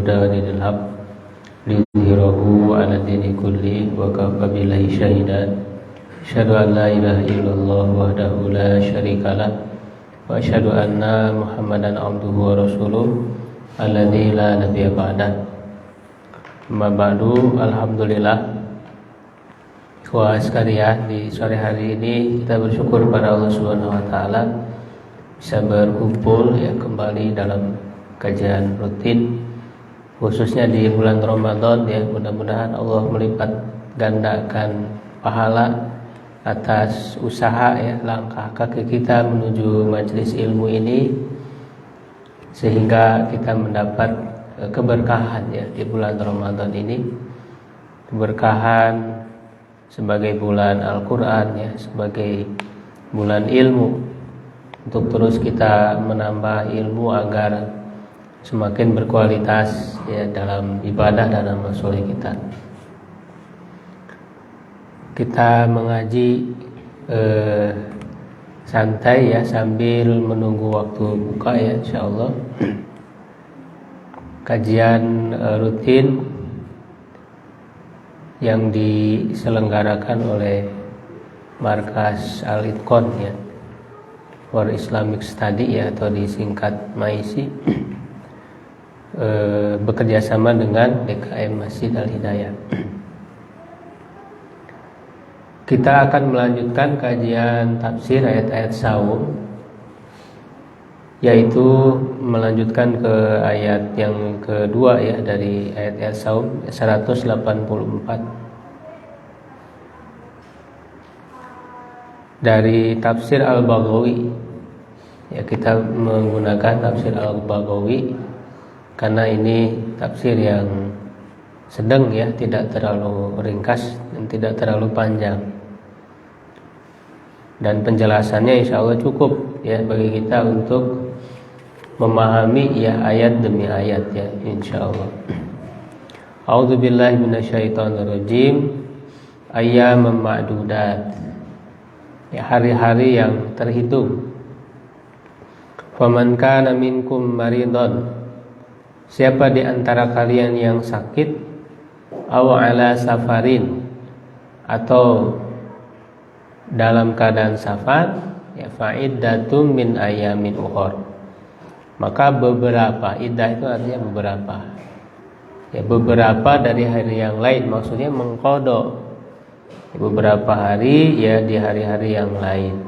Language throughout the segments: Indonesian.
الهدى ودين الحق ليظهره على الدين كله وكفى بالله شهيدا أشهد أن لا إله إلا الله وحده لا شريك له وأشهد أن محمدا عبده ورسوله الذي لا نبي بعده أما بعد. Alhamdulillah, ikhwah sekalian, di sore hari ini kita bersyukur pada Allah Subhanahu wa taala bisa berkumpul kembali dalam kajian rutin, khususnya di bulan Ramadan mudah-mudahan Allah melipat gandakan pahala atas usaha langkah kaki kita menuju majelis ilmu ini, sehingga kita mendapat keberkahan di bulan Ramadan ini, keberkahan sebagai bulan Al-Quran sebagai bulan ilmu, untuk terus kita menambah ilmu agar semakin berkualitas dalam ibadah dan amal soleh kita. Kita mengaji santai sambil menunggu waktu buka insyaallah. Kajian rutin yang diselenggarakan oleh Markas Al-Itqan for Islamic Study atau disingkat MAISY, bekerjasama dengan DKM Masjid Al-Hidayah. Kita akan melanjutkan kajian tafsir ayat-ayat saum, yaitu melanjutkan ke ayat yang kedua dari ayat-ayat saum 184 dari tafsir Al-Baghawi. Kita menggunakan tafsir Al-Baghawi karena ini tafsir yang sedang tidak terlalu ringkas dan tidak terlalu panjang, dan penjelasannya insya Allah cukup bagi kita untuk memahami ayat demi ayat insya Allah. A'udzubillahi minasyaitonirrajim. Ayyaman ma'dudat, hari-hari yang terhitung. Faman kana minkum maridon, siapa di antara kalian yang sakit, aw ala safarin, atau dalam keadaan safar, fa'iddatum min ayamin ukhor, maka beberapa, iddah itu artinya beberapa, beberapa dari hari yang lain, maksudnya mengqadha beberapa hari di hari-hari yang lain.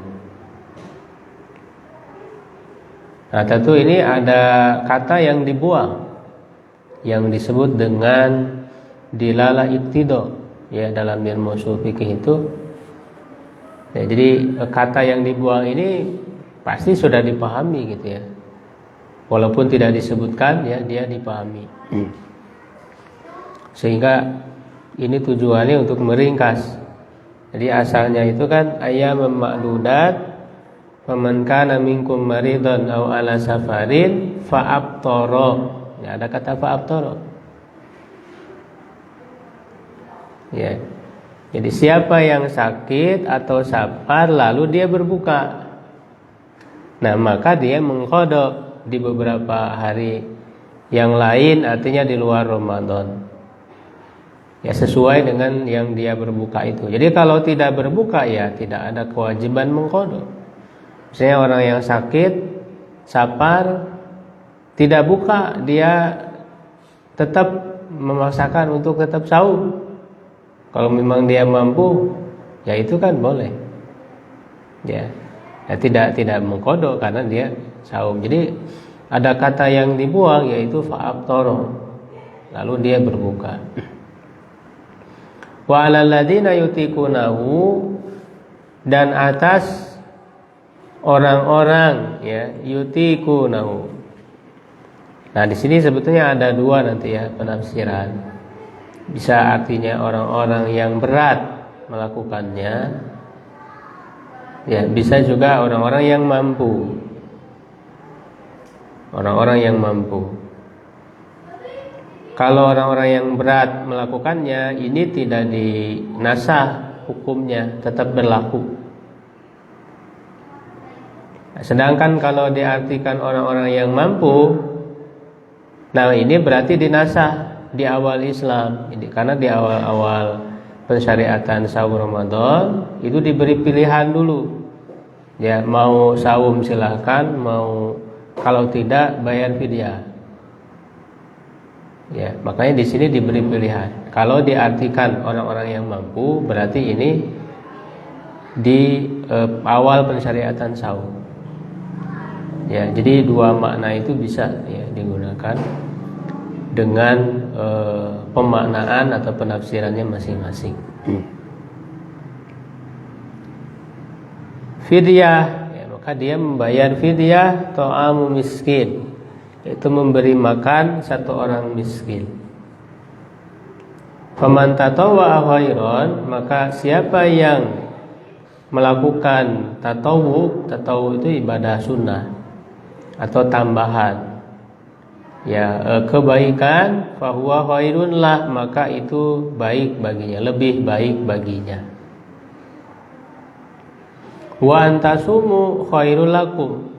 Nah, tentu ini ada kata yang dibuang yang disebut dengan dilalah iqtida dalam ilmu ushul fikih itu. Jadi kata yang dibuang ini pasti sudah dipahami walaupun tidak disebutkan dia dipahami. Sehingga ini tujuannya untuk meringkas. Jadi asalnya itu kan ayyam ma'dudat, faman kana minkum maridun aw ala safarin fa'aftara. Ada kata fa'aftara. Jadi siapa yang sakit atau safar lalu dia berbuka, nah maka dia mengqadha di beberapa hari yang lain, artinya di luar Ramadan, sesuai dengan yang dia berbuka itu. Jadi kalau tidak berbuka tidak ada kewajiban mengqadha. Misalnya orang yang sakit, safar, tidak buka, dia tetap memaksakan untuk tetap saum. Kalau memang dia mampu, itu kan boleh. Tidak mengqadha karena dia saum. Jadi ada kata yang dibuang, yaitu fa'aftara, lalu dia berbuka. Wa 'alal ladzina yutiqunahu, dan atas orang-orang yutiqunahu. Nah, di sini sebetulnya ada dua nanti penafsiran. Bisa artinya orang-orang yang berat melakukannya, bisa juga orang-orang yang mampu. Orang-orang yang mampu. Kalau orang-orang yang berat melakukannya, ini tidak dinasah hukumnya, tetap berlaku. Sedangkan kalau diartikan orang-orang yang mampu, Nah, ini berarti dinasah di awal Islam. Karena di awal-awal pensyariatan saum Ramadan itu diberi pilihan dulu. Ya, mau saum silakan, mau kalau tidak bayar fidyah. Ya, makanya di sini diberi pilihan. Kalau diartikan orang-orang yang mampu, berarti ini di awal pensyariatan saum. Ya, jadi dua makna itu bisa ya digunakan dengan pemaknaan atau penafsirannya masing-masing. Fidyah, ya, maka dia membayar fidyah ta'amu miskin, itu memberi makan satu orang miskin. Faman tatawwa'a khairan, maka siapa yang melakukan tatawu itu ibadah sunnah atau tambahan, ya, kebaikan, fahuwa khairun lah, maka itu baik baginya, lebih baik baginya. Wa antasumu khairul lakum,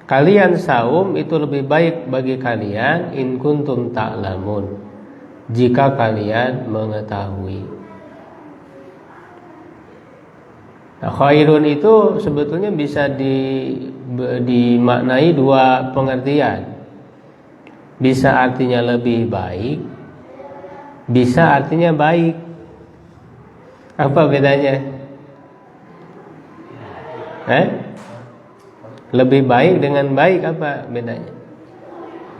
kalian saum itu lebih baik bagi kalian, in kuntum ta'lamun, jika kalian mengetahui. Nah, khairun itu sebetulnya bisa dimaknai dua pengertian. Bisa artinya lebih baik, bisa artinya baik. Apa bedanya? Lebih baik dengan baik, apa bedanya?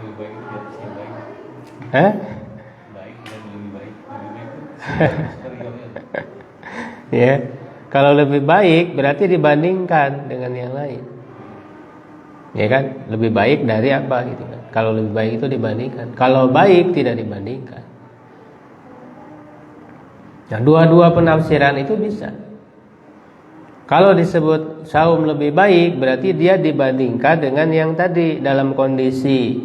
Lebih baik itu atasnya baik. Baik dan lebih baik. Ya. Kalau lebih baik berarti dibandingkan dengan yang lain, ya kan? Lebih baik dari apa gitu kan? Kalau lebih baik itu dibandingkan. Kalau baik tidak dibandingkan. Nah, dua-dua penafsiran itu bisa. Kalau disebut saum lebih baik berarti dia dibandingkan dengan yang tadi dalam kondisi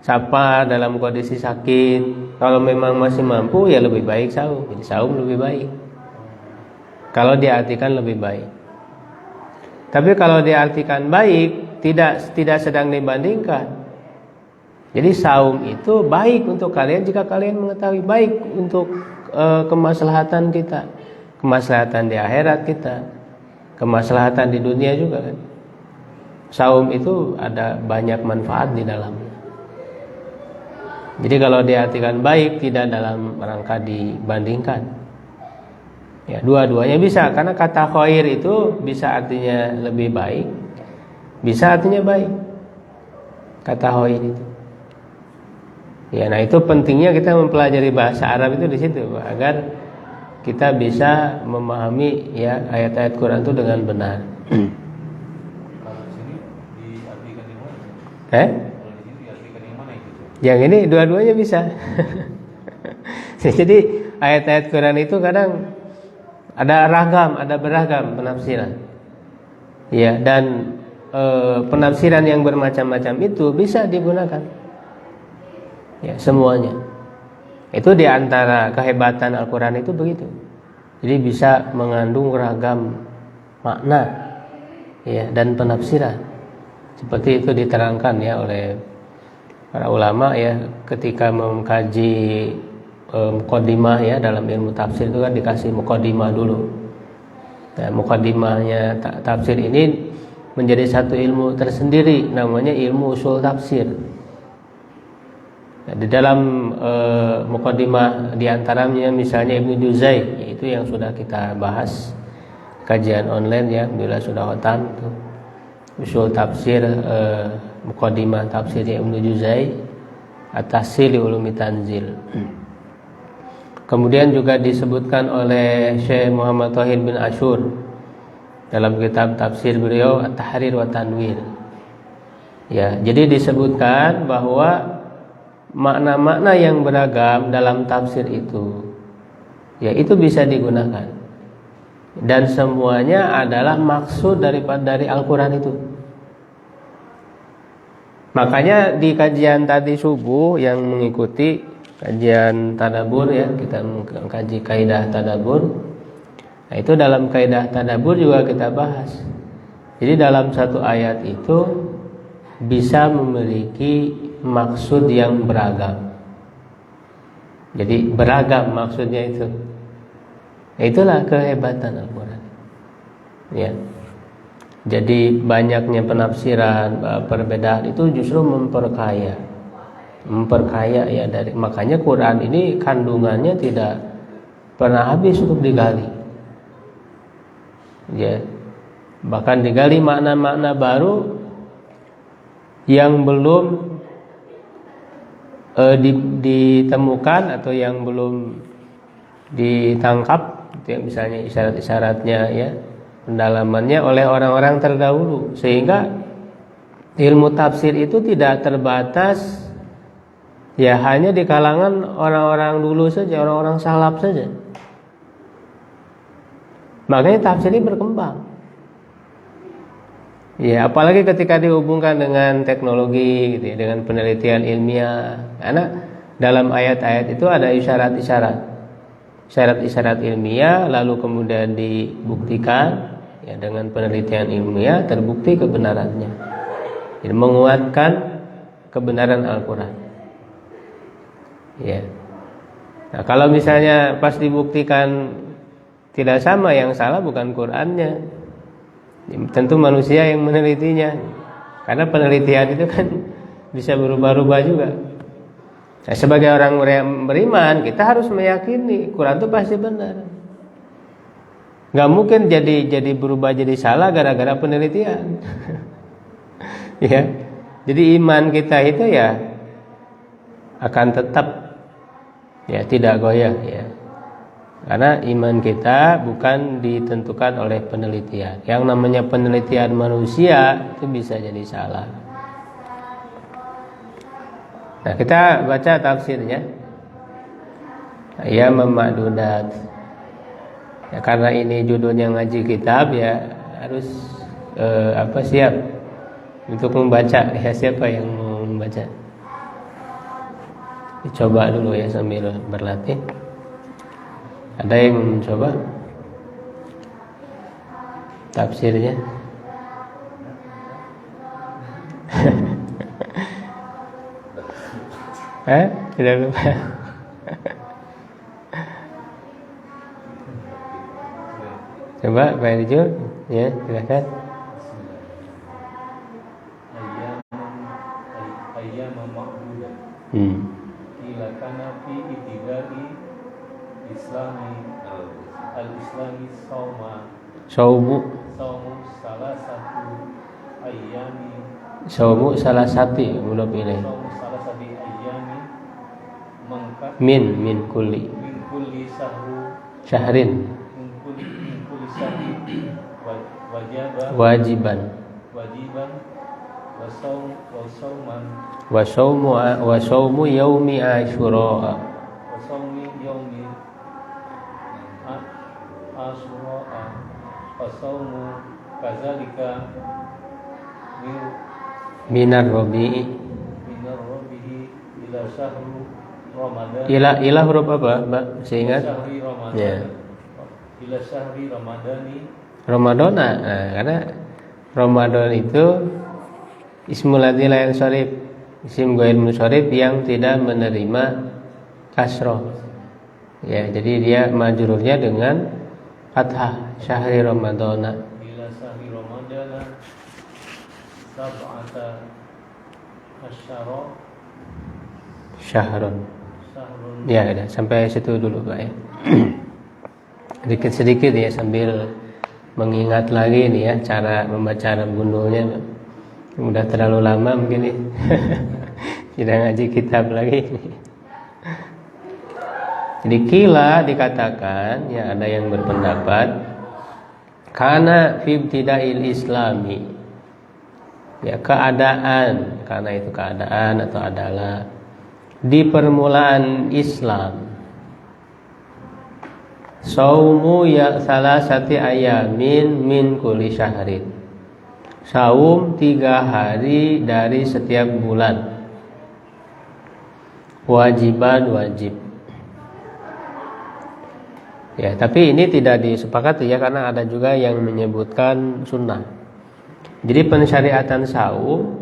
safar, dalam kondisi sakit. Kalau memang masih mampu ya lebih baik saum. Jadi saum lebih baik. Kalau diartikan lebih baik. Tapi kalau diartikan baik, tidak sedang dibandingkan. Jadi saum itu baik untuk kalian jika kalian mengetahui, baik untuk kemaslahatan kita, kemaslahatan di akhirat kita, kemaslahatan di dunia juga kan. Saum itu ada banyak manfaat di dalamnya. Jadi kalau diartikan baik tidak dalam rangka dibandingkan. Ya, dua-duanya bisa, karena kata khair itu bisa artinya lebih baik, bisa artinya baik. Kata khair itu. Ya, nah itu pentingnya kita mempelajari bahasa Arab itu di situ, agar kita bisa memahami ya ayat-ayat Quran itu dengan benar. Kalau di sini diartikan yang mana? Kalau di sini diartikan yang mana itu? Yang ini dua-duanya bisa. Jadi ayat-ayat Quran itu kadang ada beragam penafsiran. Ya, dan penafsiran yang bermacam-macam itu bisa digunakan. Ya, semuanya. Itu diantara kehebatan Al-Quran itu begitu. Jadi bisa mengandung ragam makna, ya, dan penafsiran. Seperti itu diterangkan ya oleh para ulama ya ketika mengkaji muqaddimah ya, dalam ilmu tafsir itu kan dikasih muqaddimah dulu. Nah, muqaddimahnya tafsir ini menjadi satu ilmu tersendiri, namanya ilmu usul tafsir. Nah, di dalam muqaddimah diantaranya misalnya Ibnu Juzai, yaitu yang sudah kita bahas kajian online ya, bila sudah khatam itu usul tafsir, muqaddimah tafsirnya Ibnu Juzai, at-Tahsil li Ulumi Tanzil. Kemudian juga disebutkan oleh Syekh Muhammad Thahir bin Ashur dalam kitab tafsir beliau At-Tahrir wa Tanwir. Ya, jadi disebutkan bahwa makna-makna yang beragam dalam tafsir itu, ya, itu bisa digunakan. Dan semuanya adalah maksud dari Al-Quran itu. Makanya di kajian tadi subuh yang mengikuti kajian tadabbur ya, kita mengkaji kaidah tadabbur. Nah, itu dalam kaidah tadabbur juga kita bahas. Jadi dalam satu ayat itu bisa memiliki maksud yang beragam. Jadi beragam maksudnya itu. Itulah kehebatan Al-Quran. Ya. Jadi banyaknya penafsiran, perbedaan itu justru memperkaya ya, dari makanya Quran ini kandungannya tidak pernah habis untuk digali. Ya. Bahkan digali makna-makna baru yang belum ditemukan atau yang belum ditangkap, misalnya isyarat-isyaratnya ya, pendalamannya oleh orang-orang terdahulu, sehingga ilmu tafsir itu tidak terbatas ya hanya di kalangan orang-orang dulu saja, orang-orang salaf saja. Makanya tafsir ini berkembang. Ya, apalagi ketika dihubungkan dengan teknologi gitu ya, dengan penelitian ilmiah. Karena dalam ayat-ayat itu ada isyarat ilmiah, lalu kemudian dibuktikan ya dengan penelitian ilmiah, terbukti kebenarannya. Jadi menguatkan kebenaran Al-Quran. Ya. Nah, kalau misalnya pas dibuktikan tidak sama, yang salah bukan Qurannya, tentu manusia yang menelitinya. Karena penelitian itu kan bisa berubah-ubah juga. Nah, sebagai orang beriman, kita harus meyakini Quran itu pasti benar. Gak mungkin jadi berubah jadi salah gara-gara penelitian. Ya, jadi iman kita itu ya akan tetap ya tidak goyah ya. Karena iman kita bukan ditentukan oleh penelitian. Yang namanya penelitian manusia itu bisa jadi salah. Nah, kita baca tafsirnya. Ya ma'dudat. Ya, karena ini judulnya ngaji kitab ya harus siap untuk membaca. Ya, siapa yang mau membaca? Dicoba dulu ya sambil berlatih. Ada yang mencoba tafsirnya? Tidak lupa. Coba Pak Erjo, ya silakan. Ayyam ma'dudat. Ila kana fi ibtida'i al-islami saumu salah satu ayyami saumu salah satu belum pilih saumu salah satu ayyami min kulli syahrin min kulli syahrin wajiban wa saumu yaumi asyura Fasaumu kazalika minar rabi'i ila syahru Ramadan. Ila huruf apa, Mbak? Masih ingat? Syahri Ramadan. Ya. Ila syahri Ramadani. Ramadan, karena Ramadan itu ismul ladzi la yansharif, isim ghair munsharif yang tidak menerima kasroh. Ya, jadi dia majrurnya dengan fathah. Syahri Ramadana. Ila syahri Ramadana sab'ata asyara syahrun. Ya, udah sampai situ dulu Pak ya. Sedikit-sedikit ya sambil mengingat lagi nih ya cara membaca Arab gundulnya. Udah terlalu lama mungkin nih. Tidak ngaji kitab lagi. Jadi kila dikatakan ya, ada yang berpendapat karena fi ibtida'il islami, ya keadaan, karena itu keadaan atau adalah di permulaan Islam, saumu ya salasati ayamin min kulli syahrin, saum 3 hari dari setiap bulan, wajiban wajib. Ya, tapi ini tidak disepakati ya, karena ada juga yang menyebutkan sunnah. Jadi pensyariatan saum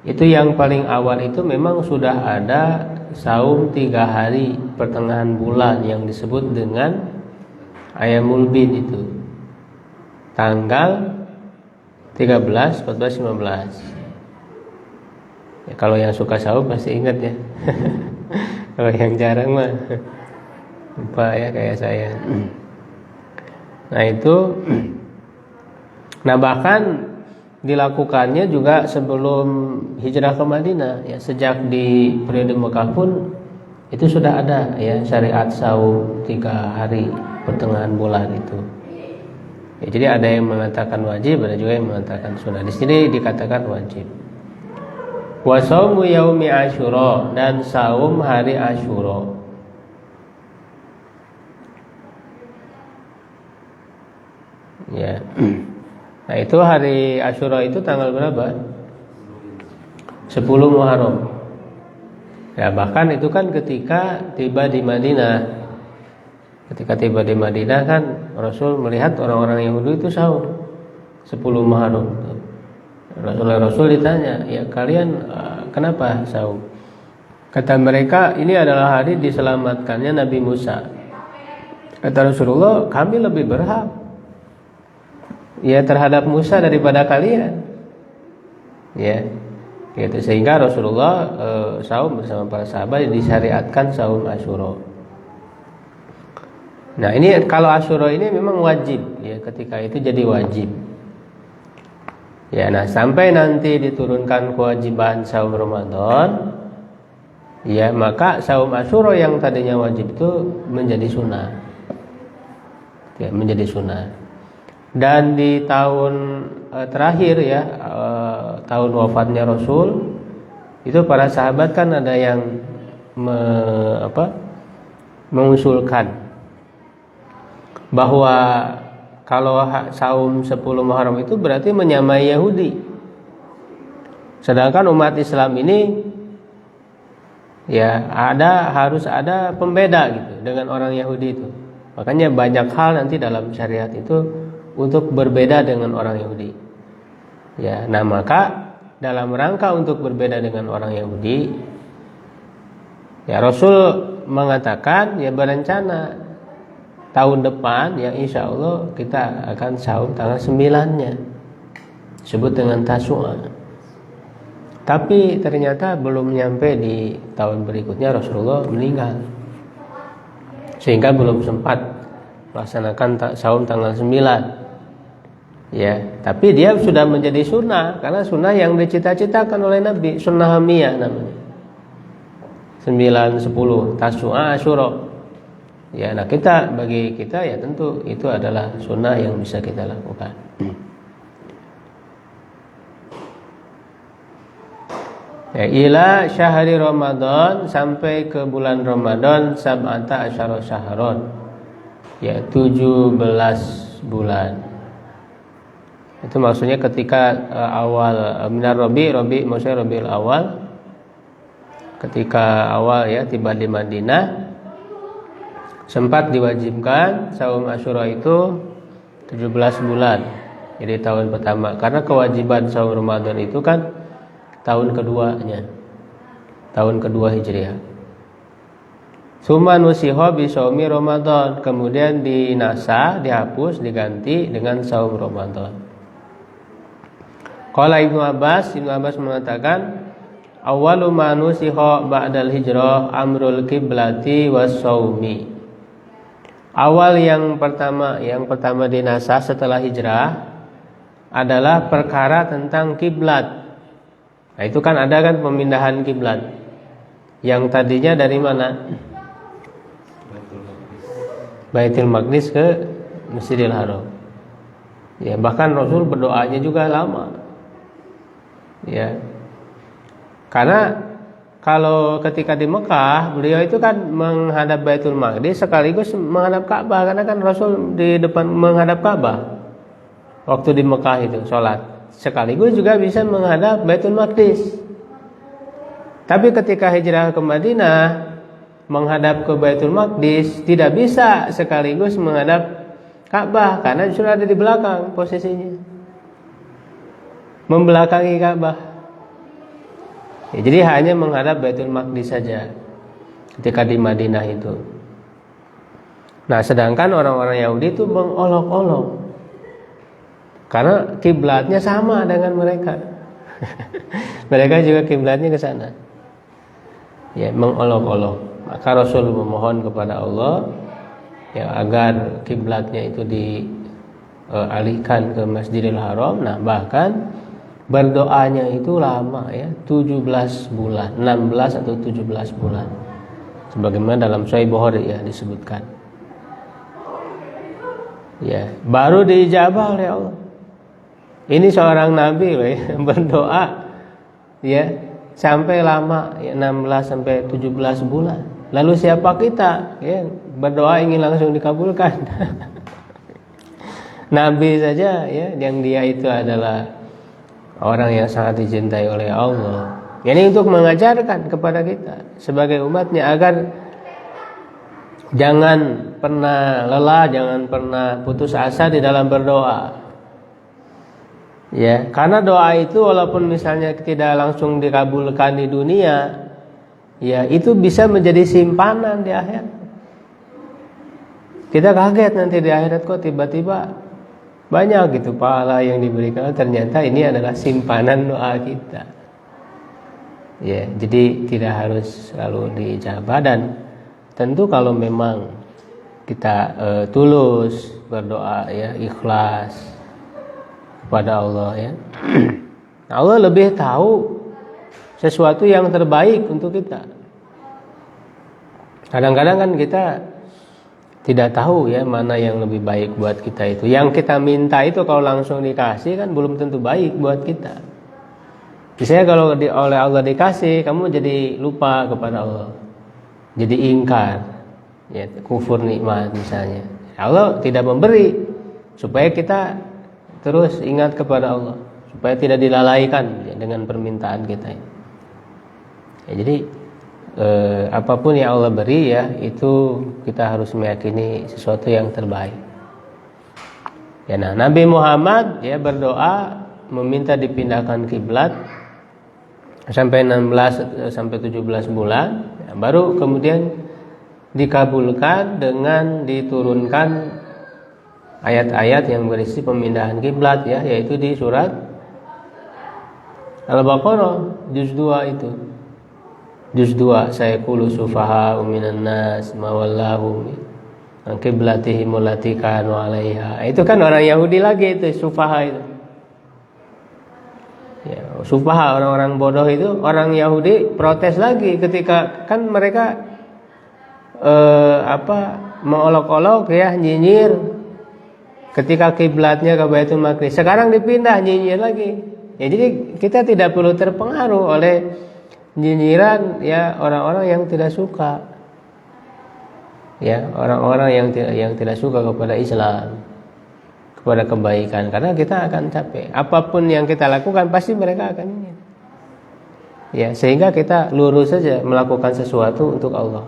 Itu yang paling awal itu memang sudah ada saum 3 hari pertengahan bulan yang disebut dengan Ayyamul Bid itu. Tanggal 13, 14, 15. Ya, kalau yang suka saum pasti ingat ya. Kalau yang jarang mah lupa ya kayak saya. Nah itu, nah bahkan dilakukannya juga sebelum hijrah ke Madinah ya, sejak di periode Mekah pun itu sudah ada ya syariat saum 3 hari pertengahan bulan itu ya, jadi ada yang mengatakan wajib, ada juga yang mengatakan sunnah. Di sini dikatakan wajib. Wa saumu yaumi Asyura, dan saum hari Asyura. Ya. Nah itu hari Asyura itu tanggal berapa? 10 Muharram. Ya bahkan itu kan ketika tiba di Madinah. Ketika tiba di Madinah kan Rasul melihat orang-orang Yahudi itu saum 10 Muharram. Rasul ditanya, ya kalian kenapa saum? Kata mereka, ini adalah hari diselamatkannya Nabi Musa. Kata Rasulullah, kami lebih berhak ya terhadap Musa daripada kalian. Ya, gitu. Sehingga Rasulullah saum bersama para sahabat, disyariatkan saum Asyura. Nah ini kalau Asyura ini memang wajib ya, ketika itu jadi wajib. Ya, nah sampai nanti diturunkan kewajiban saum Ramadan, ya maka saum Asyura yang tadinya wajib itu menjadi sunnah. Ya, menjadi sunnah. Dan di tahun terakhir ya, tahun wafatnya Rasul, itu para sahabat kan ada yang mengusulkan bahwa kalau saum 10 Muharram itu berarti menyamai Yahudi. Sedangkan umat Islam ini ya harus ada pembeda gitu dengan orang Yahudi itu. Makanya banyak hal nanti dalam syariat itu untuk berbeda dengan orang Yahudi. Ya, nah maka dalam rangka untuk berbeda dengan orang Yahudi, ya Rasul mengatakan ya berencana tahun depan ya insya Allah kita akan saum tanggal 9-nya, disebut dengan Tasu'a. Tapi ternyata belum nyampe di tahun berikutnya Rasulullah meninggal, sehingga belum sempat melaksanakan saum tanggal 9. Ya, tapi dia sudah menjadi sunnah, karena sunnah yang dicita-citakan oleh Nabi, sunnah hamiyah namanya. 9, 10 Tasu'a Asyura. Ya, nah bagi kita ya tentu itu adalah sunnah yang bisa kita lakukan. Ya, ila syahri Ramadan, sampai ke bulan Ramadan, sab'ata asyara syahron. Ya, 17 bulan. Itu maksudnya ketika awal minar Rabi maksudnya Rabiul Awal, ketika awal ya tiba di Madinah, sempat diwajibkan saum Asyura itu 17 bulan. Jadi tahun pertama, karena kewajiban saum Ramadan itu kan tahun keduanya, tahun kedua Hijriah. Suma nusiho bisaumi Ramadan, kemudian dinasa, dihapus, diganti dengan saum Ramadan. Qala Ibnu Abbas mengatakan, awwalu ma nusiho ba'dal hijrah amrul qiblati was saumi. Awal yang pertama dinasa setelah hijrah adalah perkara tentang kiblat. Nah, itu kan ada kan pemindahan kiblat. Yang tadinya dari mana? Baitul Maqdis ke Masjidil Haram. Ya, bahkan Rasul berdoanya juga lama. Ya. Karena kalau ketika di Mekah, beliau itu kan menghadap Baitul Maqdis sekaligus menghadap Ka'bah, karena kan Rasul di depan menghadap Ka'bah. Waktu di Mekah itu sholat, sekaligus juga bisa menghadap Baitul Maqdis. Tapi ketika hijrah ke Madinah, menghadap ke Baitul Maqdis tidak bisa sekaligus menghadap Ka'bah, karena sudah ada di belakang posisinya, membelakangi Ka'bah. Ya, jadi hanya menghadap Baitul Maqdis saja ketika di Madinah itu. Nah, sedangkan orang-orang Yahudi itu mengolok-olok karena kiblatnya sama dengan mereka. Mereka juga kiblatnya ke sana. Ya, mengolok-olok. Maka Rasul memohon kepada Allah ya agar kiblatnya itu dialihkan ke Masjidil Haram. Nah, bahkan berdoanya itu lama ya, 17 bulan, 16 atau 17 bulan. Sebagaimana dalam Sahih Bukhari ya disebutkan. Ya, baru diijabah oleh Allah. Ini seorang nabi loh ya, berdoa ya sampai lama ya, 16 sampai 17 bulan. Lalu siapa kita ya berdoa ingin langsung dikabulkan? Nabi saja ya, yang dia itu adalah orang yang sangat dicintai oleh Allah. Ini untuk mengajarkan kepada kita sebagai umatnya agar jangan pernah lelah, jangan pernah putus asa di dalam berdoa. Ya, karena doa itu walaupun misalnya tidak langsung dikabulkan di dunia, ya itu bisa menjadi simpanan di akhirat. Kita kaget nanti di akhirat kok tiba-tiba banyak gitu pahala yang diberikan, ternyata ini adalah simpanan doa kita. Ya, jadi tidak harus selalu dijabah, dan tentu kalau memang kita tulus berdoa ya, ikhlas kepada Allah ya. Allah lebih tahu sesuatu yang terbaik untuk kita. Kadang-kadang kan kita tidak tahu ya mana yang lebih baik buat kita itu. Yang kita minta itu kalau langsung dikasih kan belum tentu baik buat kita. Misalnya kalau oleh Allah dikasih, kamu jadi lupa kepada Allah, jadi ingkar, ya, kufur nikmat misalnya. Allah tidak memberi supaya kita terus ingat kepada Allah, supaya tidak dilalaikan ya, dengan permintaan kita. Ya, jadi apapun yang Allah beri ya, itu kita harus meyakini sesuatu yang terbaik. Ya, nah, Nabi Muhammad ya berdoa meminta dipindahkan kiblat sampai 16 sampai 17 bulan ya, baru kemudian dikabulkan dengan diturunkan ayat-ayat yang berisi pemindahan kiblat ya, yaitu di surat Al-Baqarah juz 2 itu. Juz 2, sayaqulu sufaha minan nas ma wallahu an qiblatihim allati kanu 'alaiha. Itu kan orang Yahudi lagi itu sufaha itu. Ya, sufaha, orang-orang bodoh itu, orang Yahudi protes lagi ketika kan mereka mengolok-olok ya, nyinyir ketika kiblatnya ke Baitul Maqdis. Sekarang dipindah, nyinyir lagi. Ya, jadi kita tidak perlu terpengaruh oleh nyinyiran ya orang-orang yang tidak suka. Ya, orang-orang yang tidak suka kepada Islam, kepada kebaikan, karena kita akan capek. Apapun yang kita lakukan pasti mereka akan ingin. Ya, sehingga kita lurus saja melakukan sesuatu untuk Allah.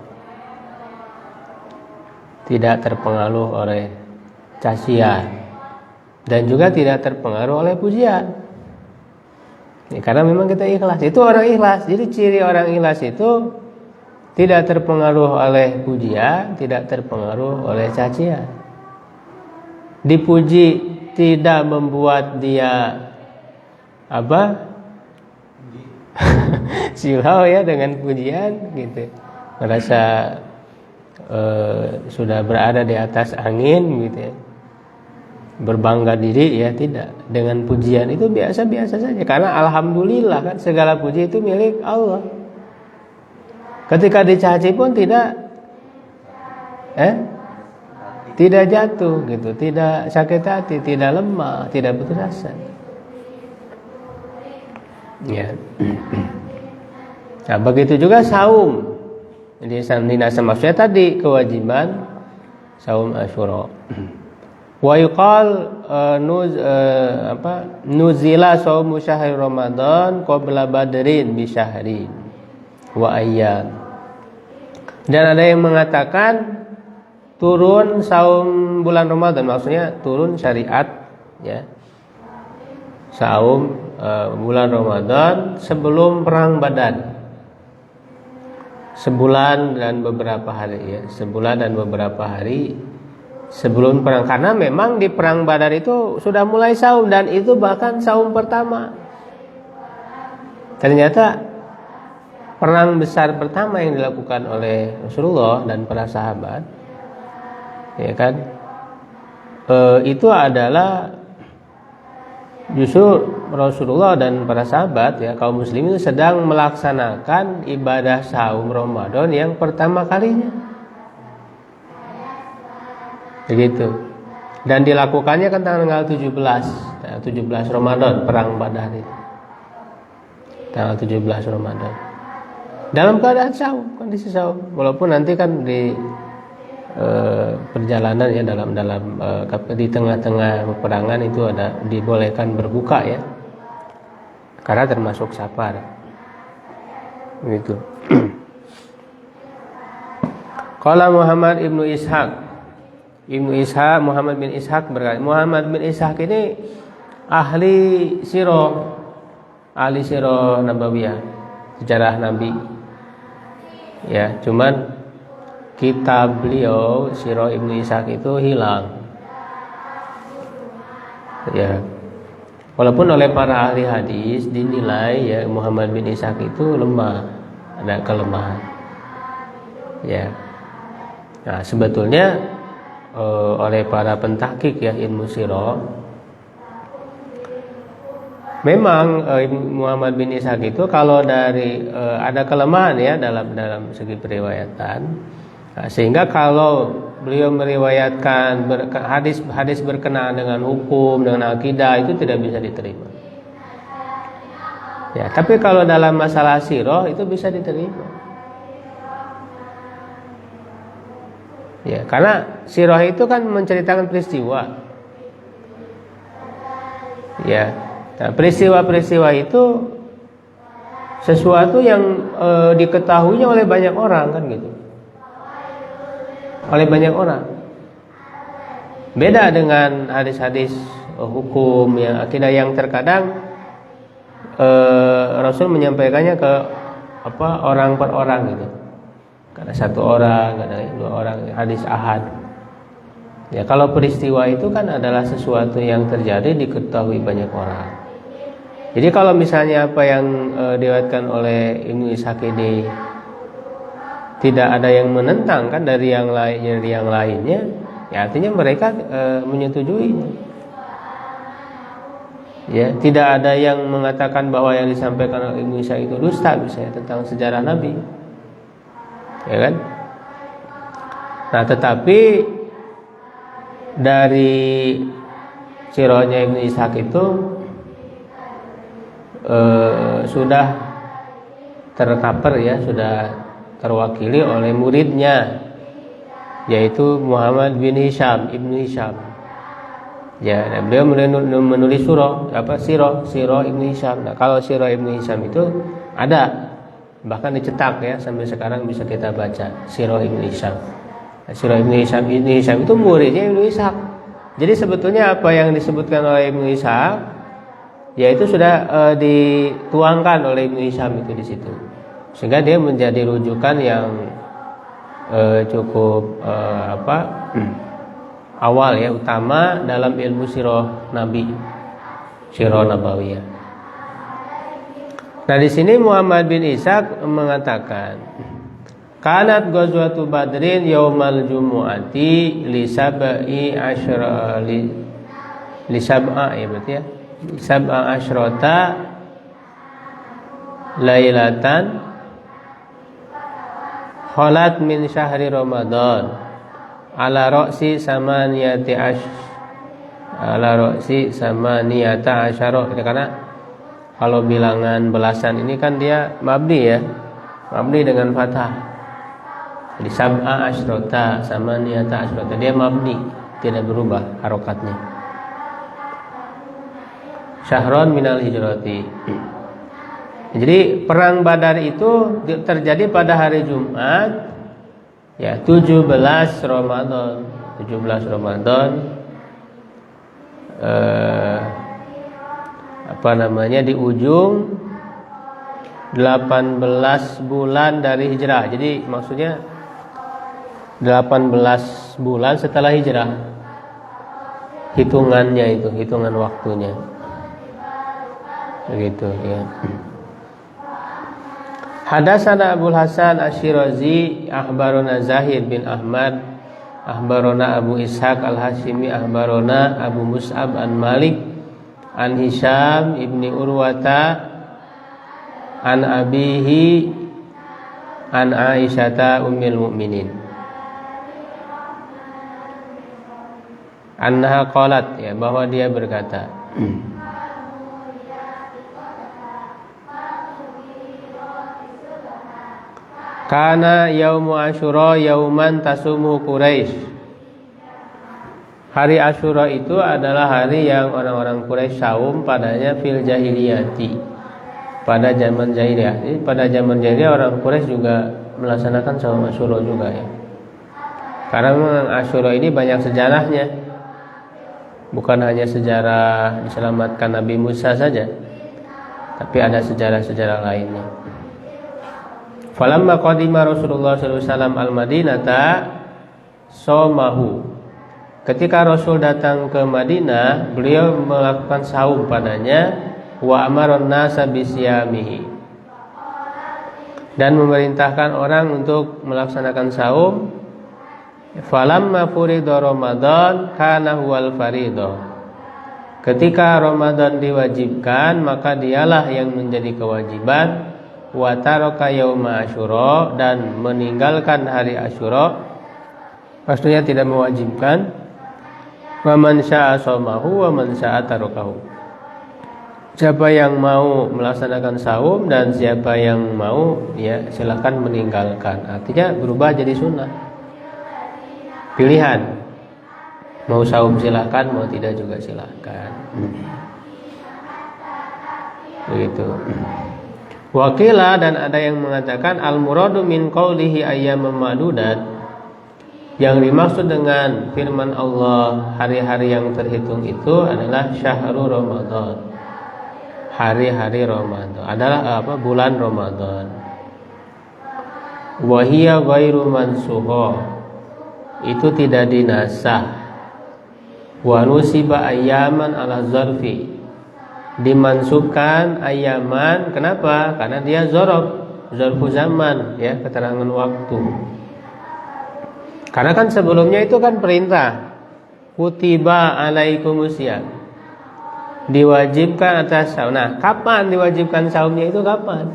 Tidak terpengaruh oleh cacian dan juga tidak terpengaruh oleh pujian. Ya, karena memang kita ikhlas. Itu orang ikhlas. Jadi ciri orang ikhlas itu tidak terpengaruh oleh pujian, tidak terpengaruh oleh cacian. Dipuji tidak membuat dia silau ya dengan pujian gitu, merasa sudah berada di atas angin gitu ya, berbangga diri ya, tidak. Dengan pujian itu biasa-biasa saja, karena alhamdulillah kan segala puji itu milik Allah. Ketika dicaci pun tidak jatuh gitu, tidak sakit hati, tidak lemah, tidak putus asa. Ya. Nah, begitu juga saum. Jadi dinasa maksudnya tadi kewajiban saum Asyura. Wa yuqal nuzila saumu syahri Ramadan qabla badrin bi syahrin wa ayyam. Dan ada yang mengatakan turun saum bulan Ramadan, maksudnya turun syariat ya saum bulan Ramadan sebelum perang Badar. Sebulan dan beberapa hari ya, sebulan dan beberapa hari sebelum perang, karena memang di perang Badar itu sudah mulai saum dan itu bahkan saum pertama. Ternyata perang besar pertama yang dilakukan oleh Rasulullah dan para sahabat, ya kan, itu adalah justru Rasulullah dan para sahabat ya kaum muslimin sedang melaksanakan ibadah saum Ramadan yang pertama kalinya. Begitu. Dan dilakukannya kan tanggal 17 Ramadan, perang Badar itu. Tanggal 17 Ramadan. Dalam keadaan saum, kondisi saum. Walaupun nanti kan di perjalanan ya dalam di tengah-tengah peperangan itu ada dibolehkan berbuka ya, karena termasuk safar gitu. Qala Muhammad Muhammad bin Ishaq berkata, Muhammad bin Ishaq ini ahli sirah nabawiyah, sejarah Nabi ya, cuman kitab beliau Sirah Ibnu Ishaq itu hilang ya, walaupun oleh para ahli hadis dinilai ya Muhammad bin Ishaq itu lemah, ada kelemahan ya. Nah sebetulnya oleh para pentahqiq ya ilmu sirah, memang Muhammad bin Ishaq itu kalau dari ada kelemahan ya dalam segi periwayatan. Nah, sehingga kalau beliau meriwayatkan hadis berkenaan dengan hukum, dengan akidah, itu tidak bisa diterima. Ya, tapi kalau dalam masalah sirah itu bisa diterima. Ya, karena sirah itu kan menceritakan peristiwa. Ya. Nah, peristiwa-peristiwa itu sesuatu yang diketahuinya oleh banyak orang kan gitu. Oleh banyak orang. Beda dengan hadis-hadis hukum yang akidah yang terkadang Rasul menyampaikannya ke orang per orang gitu. Ada satu orang, ada dua orang, hadis ahad. Ya, kalau peristiwa itu kan adalah sesuatu yang terjadi diketahui banyak orang. Jadi kalau misalnya apa yang diriwayatkan oleh Ibnu Ishaq ini tidak ada yang menentang kan dari yang lainnya, ya artinya mereka menyetujuinya. Ya, tidak ada yang mengatakan bahwa yang disampaikan oleh Ibnu Ishaq itu dusta misalnya tentang sejarah Nabi. Ya kan? Nah, tetapi dari sirahnya Ibnu Ishaq itu sudah tercover ya, sudah terwakili oleh muridnya, yaitu Muhammad bin Hisham, Ibnu Hisham. Ya, beliau menulis sirah Ibnu Hisham. Nah, kalau sirah Ibnu Hisham itu ada, bahkan dicetak ya, sampai sekarang bisa kita baca sirah Ibnu Hisham. Nah, sirah Ibnu Hisham itu muridnya Ibnu Ishaq. Jadi sebetulnya apa yang disebutkan oleh Ibnu Ishaq, yaitu sudah dituangkan oleh Ibnu Hisham itu di situ. Sehingga dia menjadi rujukan yang cukup awal ya, utama dalam ilmu sirah Nabi, sirah nabawiyah. Nah, di sini Muhammad bin Ishaq mengatakan, kanat ghazwatu badrin yaumal jumu'ati li sab'a ya berarti ya, sab'a asyrata lailatan khalat min syahri Ramadan ala ra'si samaniyata asyara. Karena kalau bilangan belasan ini kan dia mabni ya, mabni dengan fathah. Jadi sab'a asyrata samaniyata asyara, dia mabni, tidak berubah harokatnya. Syahron minal hijrati. Jadi perang Badar itu terjadi pada hari Jumat ya, 17 Ramadan di ujung 18 bulan dari hijrah. Jadi maksudnya 18 bulan setelah hijrah. Hitungannya itu, hitungan waktunya. Begitu ya. Hadatsana Abul Hasan Asy-Syirazi akhbarana Zahid bin Ahmad akhbarana Abu Ishaq Al-Hashimi akhbarana Abu Mus'ab an Malik an Hisham ibni Urwata an abihi an Aisyata ummil mukminin annaha qalat, ya, bahwa dia berkata, kana yaumu Asyura yauman tasumu Quraisy. Hari Asyura itu adalah hari yang orang-orang Quraisy saum padanya fil jahiliyati. Pada zaman jahiliyah. Jadi pada zaman jahiliyah orang Quraisy juga melaksanakan saum Asyura juga, ya. Karena memang Asyura ini banyak sejarahnya. Bukan hanya sejarah diselamatkan Nabi Musa saja, tapi ada sejarah-sejarah lainnya. Falamma qadima Rasulullah sallallahu alaihi wasallam al-Madinata somahu. Ketika Rasul datang ke Madinah, beliau melakukan saum padanya, wa amaron nasa bisyamihi, dan memerintahkan orang untuk melaksanakan saum. Falamma furida Ramadan kana huwal faridah. Ketika Ramadan diwajibkan, maka dialah yang menjadi kewajiban. Wa taraka yauma Asyura, dan meninggalkan hari Asyura, maksudnya tidak mewajibkan. Wa man syaa shaumahu wa man syaa tarakahu. Siapa yang mau melaksanakan saum dan siapa yang mau, ya, silakan meninggalkan. Artinya berubah jadi sunnah. Pilihan. Mau saum silakan, mau tidak juga silakan. Begitu. Wakila, dan ada yang mengatakan al-muradu min qaulihi ayyaman ma'dudat, yang dimaksud dengan firman Allah hari-hari yang terhitung itu adalah syahrul Ramadan. Hari-hari Ramadan adalah apa? Bulan Ramadan. Wa hiya ghairu mansukha, itu tidak dinasah. Wa nusiba ayyaman ala zarfi, dimansubkan ayaman. Kenapa? Karena dia zarfu zaman, ya, keterangan waktu. Karena kan sebelumnya itu kan perintah, kutiba alaikumusiyam, diwajibkan atas saum. Nah, kapan diwajibkan saumnya itu kapan?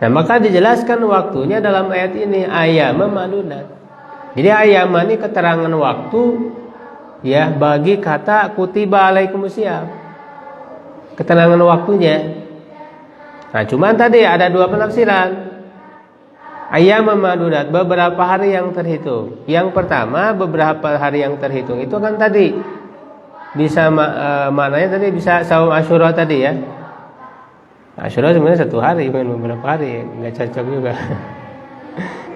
Nah, maka dijelaskan waktunya dalam ayat ini, ayyaman ma'dudat. Jadi ayaman ini keterangan waktu, ya, bagi kata kutiba alaikumusiyam, keterangan waktunya. Nah, cuman tadi ada dua penafsiran. Ayyam ma'dudat, beberapa hari yang terhitung. Yang pertama, beberapa hari yang terhitung itu kan tadi bisa maknanya tadi bisa saum Asyura tadi, ya. Asyura sebenarnya 1 hari, bukan beberapa hari, nggak cocok juga.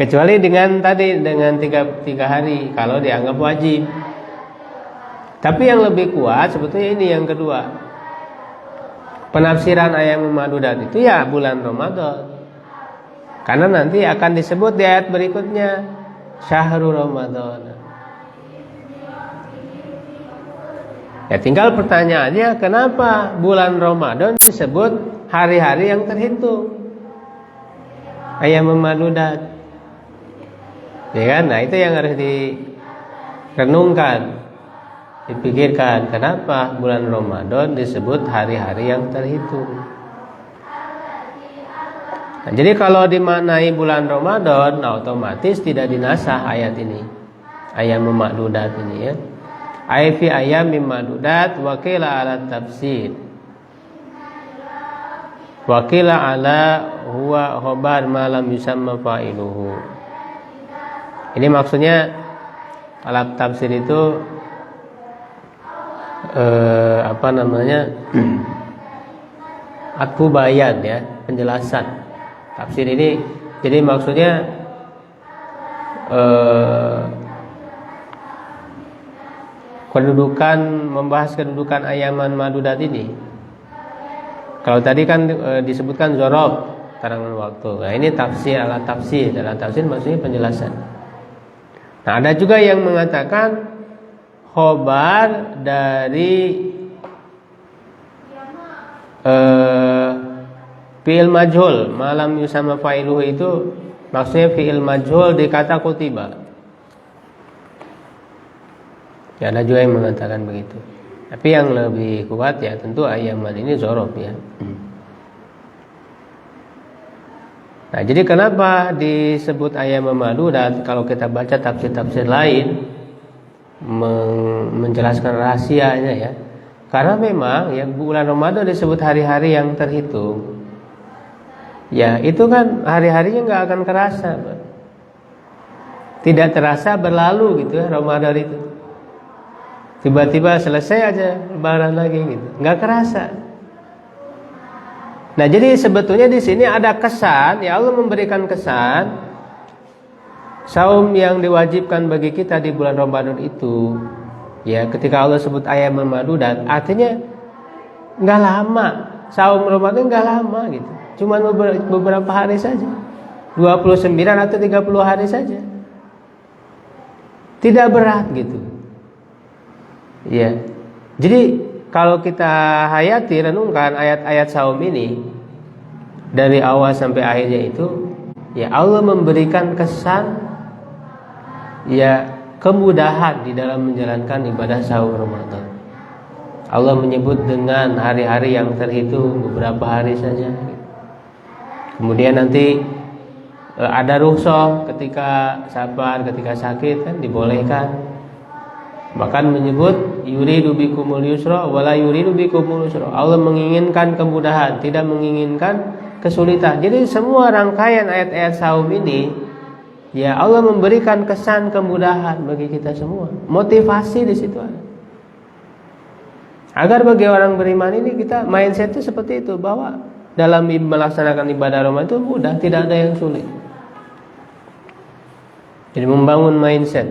Kecuali dengan tadi dengan 3 hari kalau dianggap wajib. Tapi yang lebih kuat sebetulnya ini yang kedua. Penafsiran ayat ma'dudat itu ya bulan Ramadan. Karena nanti akan disebut di ayat berikutnya syahrul Ramadan. Ya, tinggal pertanyaannya, kenapa bulan Ramadan disebut hari-hari yang terhitung? Ayat ma'dudat. Ya kan? Nah, itu yang harus direnungkan, dipikirkan, kenapa bulan Ramadan disebut hari-hari yang terhitung. Nah, jadi kalau dimaknai bulan Ramadan, nah, otomatis tidak dinasah ayat ini, ayat ma'dudat ini, ya. Ay fi ayyamin ma'dudat wa qila ala tafsir. Wa qila ala huwa khabar ma lam yusamma fa'iluhu. Ini maksudnya alat tafsir itu atfu bayan, ya, penjelasan. Tafsir ini jadi maksudnya membahas kedudukan ayaman ma'dudat ini. Kalau tadi kan disebutkan zorob, karangan waktu. Nah ini tafsir ala tafsir. Dalam tafsir maksudnya penjelasan. Nah ada juga yang mengatakan khobar dari fi'il majhul, malam yusama fa'iluhu itu maksudnya fi'il majhul di kata kutiba. Ya ada juga yang mengatakan begitu. Tapi yang lebih kuat ya tentu ayaman ini zorob ya. Nah jadi kenapa disebut ayam madu? Dan kalau kita baca tafsir-tafsir lain menjelaskan rahasianya ya. Karena memang ya bulan Ramadan disebut hari-hari yang terhitung. Ya itu kan hari-harinya nggak akan kerasa, tidak terasa berlalu gitu ya Ramadan itu. Tiba-tiba selesai aja lebaran lagi gitu, nggak kerasa. Nah jadi sebetulnya di sini ada kesan, ya Allah memberikan kesan saum yang diwajibkan bagi kita di bulan Ramadan itu, ya ketika Allah sebut ayam madu dan artinya nggak lama, saum Ramadan nggak lama gitu, cuma beberapa hari saja, 29 atau 30 hari saja, tidak berat gitu. Ya, jadi kalau kita hayati renungkan ayat-ayat saum ini dari awal sampai akhirnya itu, ya Allah memberikan kesan ya kemudahan di dalam menjalankan ibadah saum Ramadan. Allah menyebut dengan hari-hari yang terhitung beberapa hari saja. Kemudian nanti ada rukhsah ketika sabar, ketika sakit kan dibolehkan. Bahkan menyebut yuridu bikumul yusra wala yuridu bikumul usra. Allah menginginkan kemudahan, tidak menginginkan kesulitan. Jadi semua rangkaian ayat-ayat saum ini ya Allah memberikan kesan kemudahan bagi kita semua. Motivasi di situ ada. Agar bagi orang beriman ini kita mindset itu seperti itu, bahwa dalam melaksanakan ibadah Ramadan itu mudah, tidak ada yang sulit. Jadi membangun mindset.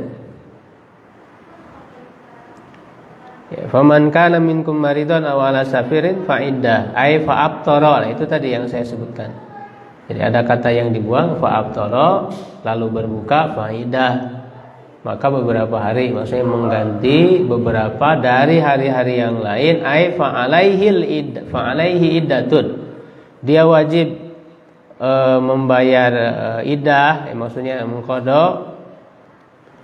Ya, faman kana minkum maridun aw ala safirin fa iddah ay fa aftara. Itu tadi yang saya sebutkan. Jadi ada kata yang dibuang fa aftara lalu berbuka fa iddah. Maka beberapa hari, maksudnya mengganti beberapa dari hari-hari yang lain. Ay fa alaihi iddatun. Dia wajib membayar iddah, maksudnya mengqada.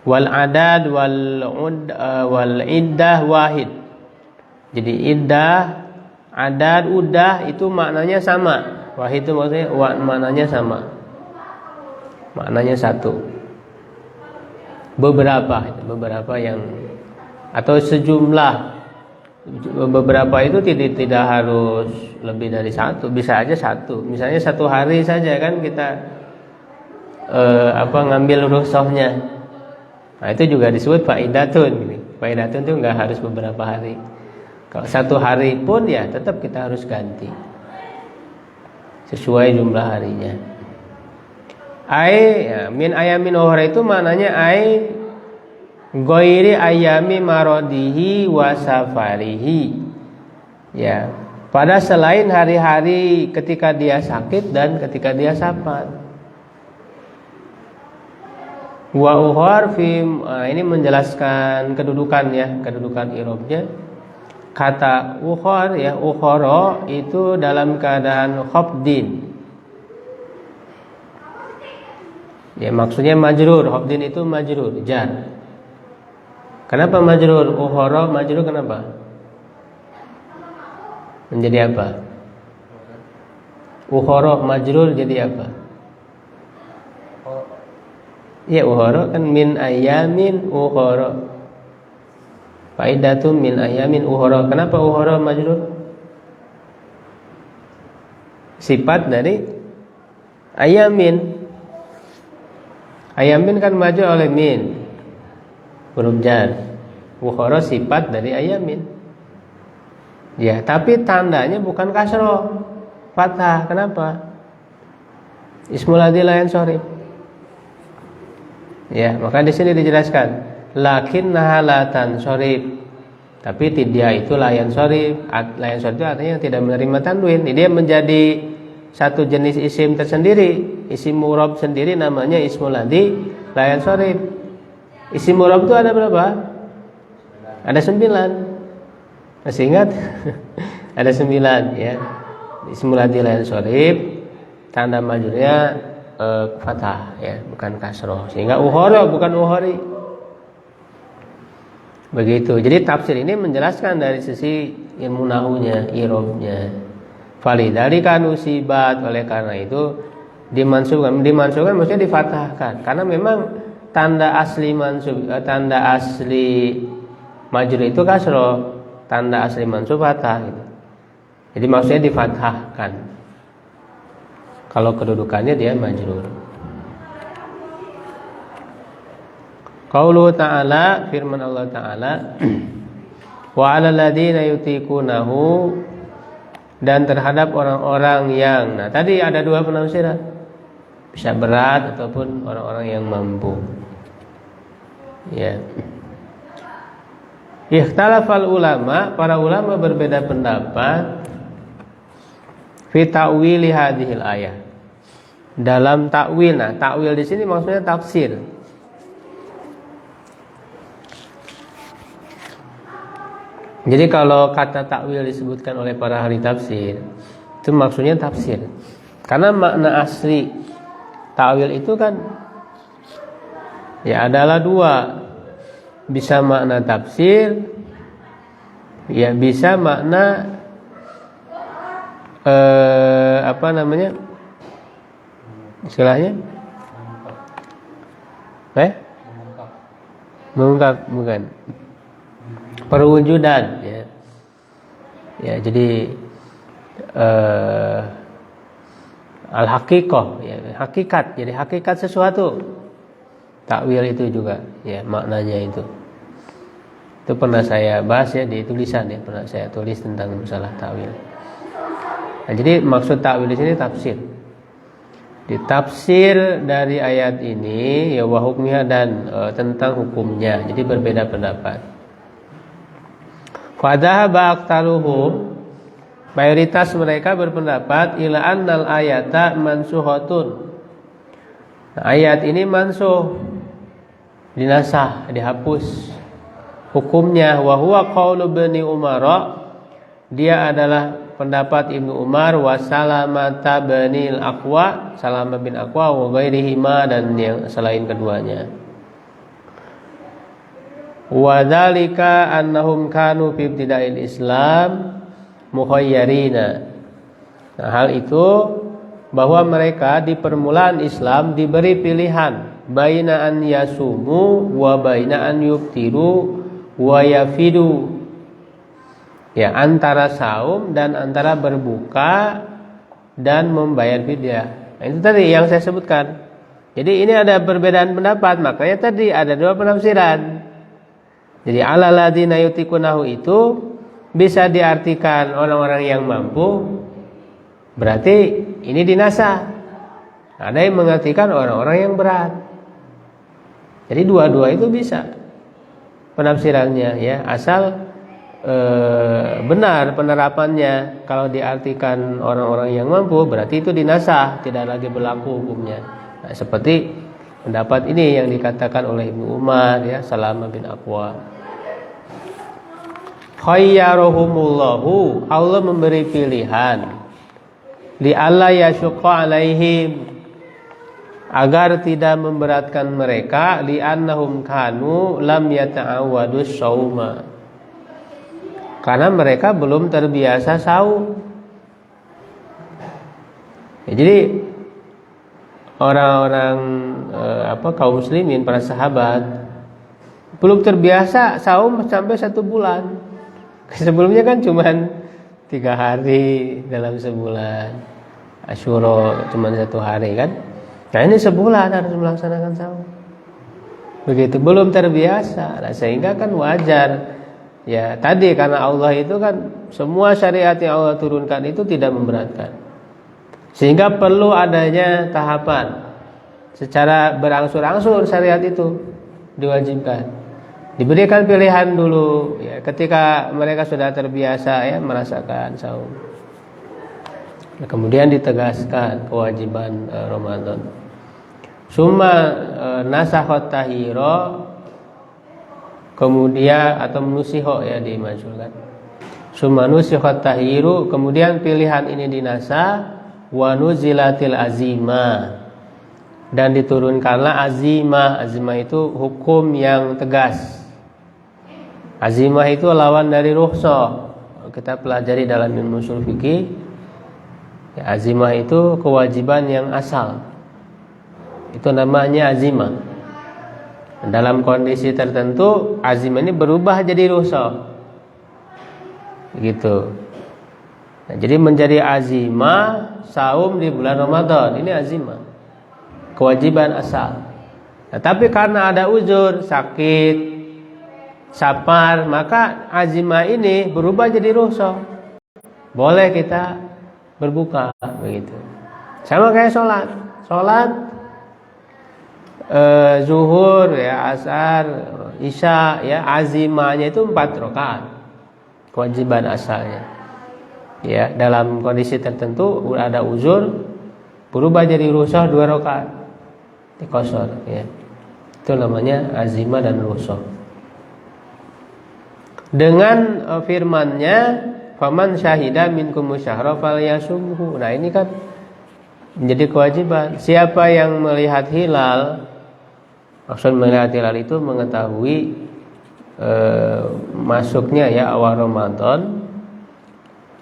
Wal adad wal iddah wahid. Jadi iddah, adad, udah itu maknanya sama. Wahid itu maksudnya maknanya sama. Maknanya satu. Beberapa yang atau sejumlah. Beberapa itu tidak harus lebih dari satu, bisa aja satu. Misalnya satu hari saja kan kita ngambil rukhsahnya. Nah itu juga disebut faidatun. Faidatun itu nggak harus beberapa hari. Kalau satu hari pun ya tetap kita harus ganti sesuai jumlah harinya. Ya, min ayamin ukhra itu maknanya ghairi ayami maradihi wa safarihi. Ya, pada selain hari-hari ketika dia sakit dan ketika dia safar. Wa ukhar fi ini menjelaskan kedudukan i'rabnya. Kata ukhar ya, ukhara itu dalam keadaan khafdin. Ya maksudnya majrur, khafdin itu majrur, jar. Kenapa majrur? Ukhara majrur kenapa? Menjadi apa? Ukhara majrur jadi apa? Ya ukhara kan min ayamin ukhara. Faidatun min ayamin ukhara. Kenapa ukhara majrur? Sifat dari ayamin. Ayamin kan majrur oleh min, huruf jar. Ukhara sifat dari ayamin. Ya, tapi tandanya bukan kasroh, fathah. Kenapa? Ismul ladzi la yansharif. Ya, maka di sini dijelaskan lakinnaha la tansharif. Tapi dia itu layan sorif. Layan sorif itu artinya yang tidak menerima tanwin. Dia menjadi satu jenis isim tersendiri. Isim murab sendiri namanya ismul ladzi layan sorif. Isim murab itu ada berapa? Ada 9. Masih ingat? Ada 9 ya. Ismul ladzi layan sorif, tanda majrurnya fathah ya, bukan kasroh. Sehingga uhoro bukan uhori. Begitu. Jadi tafsir ini menjelaskan dari sisi ilmu nahunya, irobnya. Falidhalika nusibat, oleh karena itu dimansubkan maksudnya difathahkan. Karena memang tanda asli majrur itu kasroh, tanda asli mansub fathah gitu. Jadi maksudnya difathahkan. Kalau kedudukannya dia majrur. Qauluhu ta'ala, firman Allah Ta'ala, wa 'alal ladzina yutiqunahu, dan terhadap orang-orang yang, nah tadi ada 2 penafsiran, bisa berat ataupun orang-orang yang mampu. Ya. Ikhtalafal ulama, para ulama berbeda pendapat fi ta'wili hadhil ayah. Dalam takwil. Nah, takwil di sini maksudnya tafsir. Jadi kalau kata takwil disebutkan oleh para ahli tafsir, itu maksudnya tafsir. Karena makna asli takwil itu kan ya adalah 2. Bisa makna tafsir, ya bisa makna istilahnya mengungkap bukan perwujudan ya. Ya jadi al-haqiqah ya, hakikat. Jadi hakikat sesuatu. Takwil itu juga ya maknanya itu. Itu pernah saya bahas ya di tulisan ya, pernah saya tulis tentang masalah takwil. Nah, jadi maksud takwil di sini tafsir. Ditafsir dari ayat ini ya wa hukmiha, dan tentang hukumnya. Jadi berbeda pendapat. Fadhahaba aktaruhum, mayoritas mereka berpendapat ila annal ayata mansuhatun. Nah, ayat ini mansuh, dinasah, dihapus hukumnya. Wa huwa qaulu Ibnu Umar, dia adalah pendapat Ibnu Umar, wa Salamata binil Aqwa, Salamah bin Aqwa, wa ghairihima, dan yang selain keduanya. Wa dzalika annahum kanu fi ibtida'il Islam mukhayyarina. Nah, hal itu bahwa mereka di permulaan Islam diberi pilihan baina an yasumu wa baina an yuftiru wa yafidu. Ya, antara saum dan antara berbuka dan membayar fidyah. Nah, itu tadi yang saya sebutkan. Jadi ini ada perbedaan pendapat, makanya tadi ada 2 penafsiran. Jadi alal ladzina yutiqunahu itu bisa diartikan orang-orang yang mampu, berarti ini dinasah. Ada yang mengartikan orang-orang yang berat. Jadi dua-dua itu bisa penafsirannya ya, asal benar penerapannya. Kalau diartikan orang-orang yang mampu, berarti itu dinasah, tidak lagi berlaku hukumnya. Nah, seperti pendapat ini yang dikatakan oleh Ibnu Umar ya, Salamah bin Aqwa. Khayyarahumullahu, Allah memberi pilihan li alla yasyqa alaihim, agar tidak memberatkan mereka, li annahum kanu lam yata'awwadus shauma, karena mereka belum terbiasa saum. Ya, jadi orang-orang kaum muslimin, para sahabat belum terbiasa saum sampai 1 bulan. Sebelumnya kan cuman 3 hari dalam sebulan, Asyura cuman 1 hari kan. Nah ini sebulan harus melaksanakan saum. Begitu, belum terbiasa. Nah, sehingga kan wajar ya, tadi karena Allah itu kan semua syariat yang Allah turunkan itu tidak memberatkan, sehingga perlu adanya tahapan. Secara berangsur-angsur syariat itu diwajibkan. Diberikan pilihan dulu ya, ketika mereka sudah terbiasa ya merasakan saum. Nah, kemudian ditegaskan kewajiban Ramadan. Summa nasakhot tahiro, kemudian atau nusiho ya dimaksudkan. Summa nusikhot tahiru, kemudian pilihan ini dinasah, wa nuzilatil azimah, dan diturunkanlah azimah. Azimah itu hukum yang tegas. Azimah itu lawan dari rukhsah. Kita pelajari dalam ilmu ushul fikih. Ya, azimah itu kewajiban yang asal. Itu namanya azimah. Dalam kondisi tertentu azimah ini berubah jadi rukhsah. Gitu. Nah, jadi menjadi azimah saum di bulan Ramadan. Ini azimah. Kewajiban asal. Nah, tapi karena ada uzur, sakit, safar, maka azimah ini berubah jadi rukhsah. Boleh kita berbuka begitu. Sama kayak sholat zuhur ya, asar, isya ya, azimahnya itu 4 rakaat. Kewajiban asalnya. Ya, dalam kondisi tertentu ada uzur, berubah jadi rukhsah 2 rakaat. Dikosor ya. Itu namanya azimah dan rukhsah. Dengan firman-Nya, faman syahida minkum syahra falyasumhu. Nah, ini kan menjadi kewajiban. Siapa yang melihat hilal, maksud melihat hilal itu mengetahui masuknya ya awal Ramadan,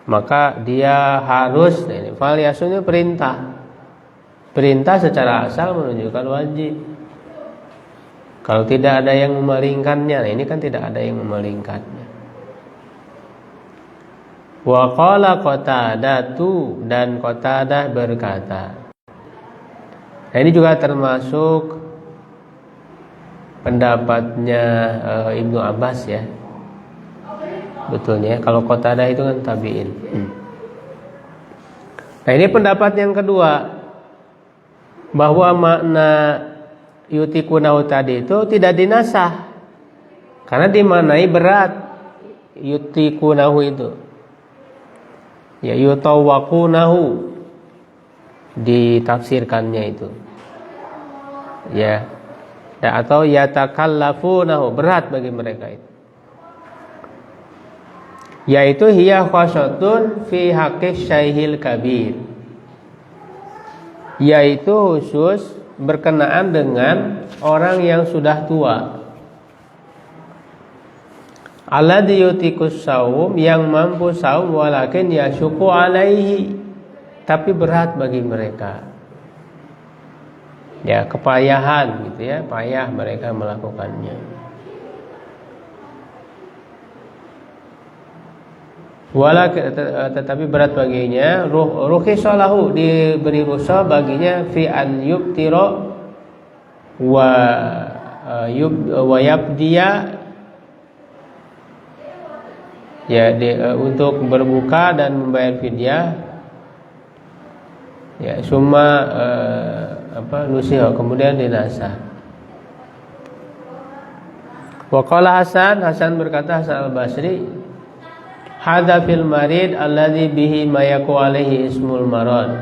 maka dia harus, nah ini falyasumhu perintah. Perintah secara asal menunjukkan wajib. Kalau tidak ada yang memalingkannya, nah ini kan tidak ada yang memalingkannya. Wa qala Qatadatu, dan Qatadah berkata. Nah, ini juga termasuk pendapatnya Ibnu Abbas ya. Betulnya kalau Qatadah itu kan tabi'in. Nah, ini pendapat yang kedua, bahwa makna yutikunahu tadi itu tidak dinasah, karena dimaknai berat yutikunahu itu. Ya, yutawakunahu ditafsirkannya itu. Ya. Atau yatakallafunahu, berat bagi mereka itu. Yaitu hiya khasatun fi haqqis syaihil kabir. Yaitu khusus berkenaan dengan orang yang sudah tua. Alladzi yutikus saum, yang mampu saum walakin yasyuqu alaihi, tapi berat bagi mereka. Ya, kepayahan gitu ya, payah mereka melakukannya. Tetapi berat baginya, ruhisalahu, diberi rukhsah baginya fi an yubtira wa yabdiya, ya, untuk berbuka dan membayar fidyah. Ya, summa nusiha, kemudian dinasah. Wa qala Hasan berkata, Hasan al-Basri, hadza fil marid alladzi bihi ma yaku alaihi ismul marad.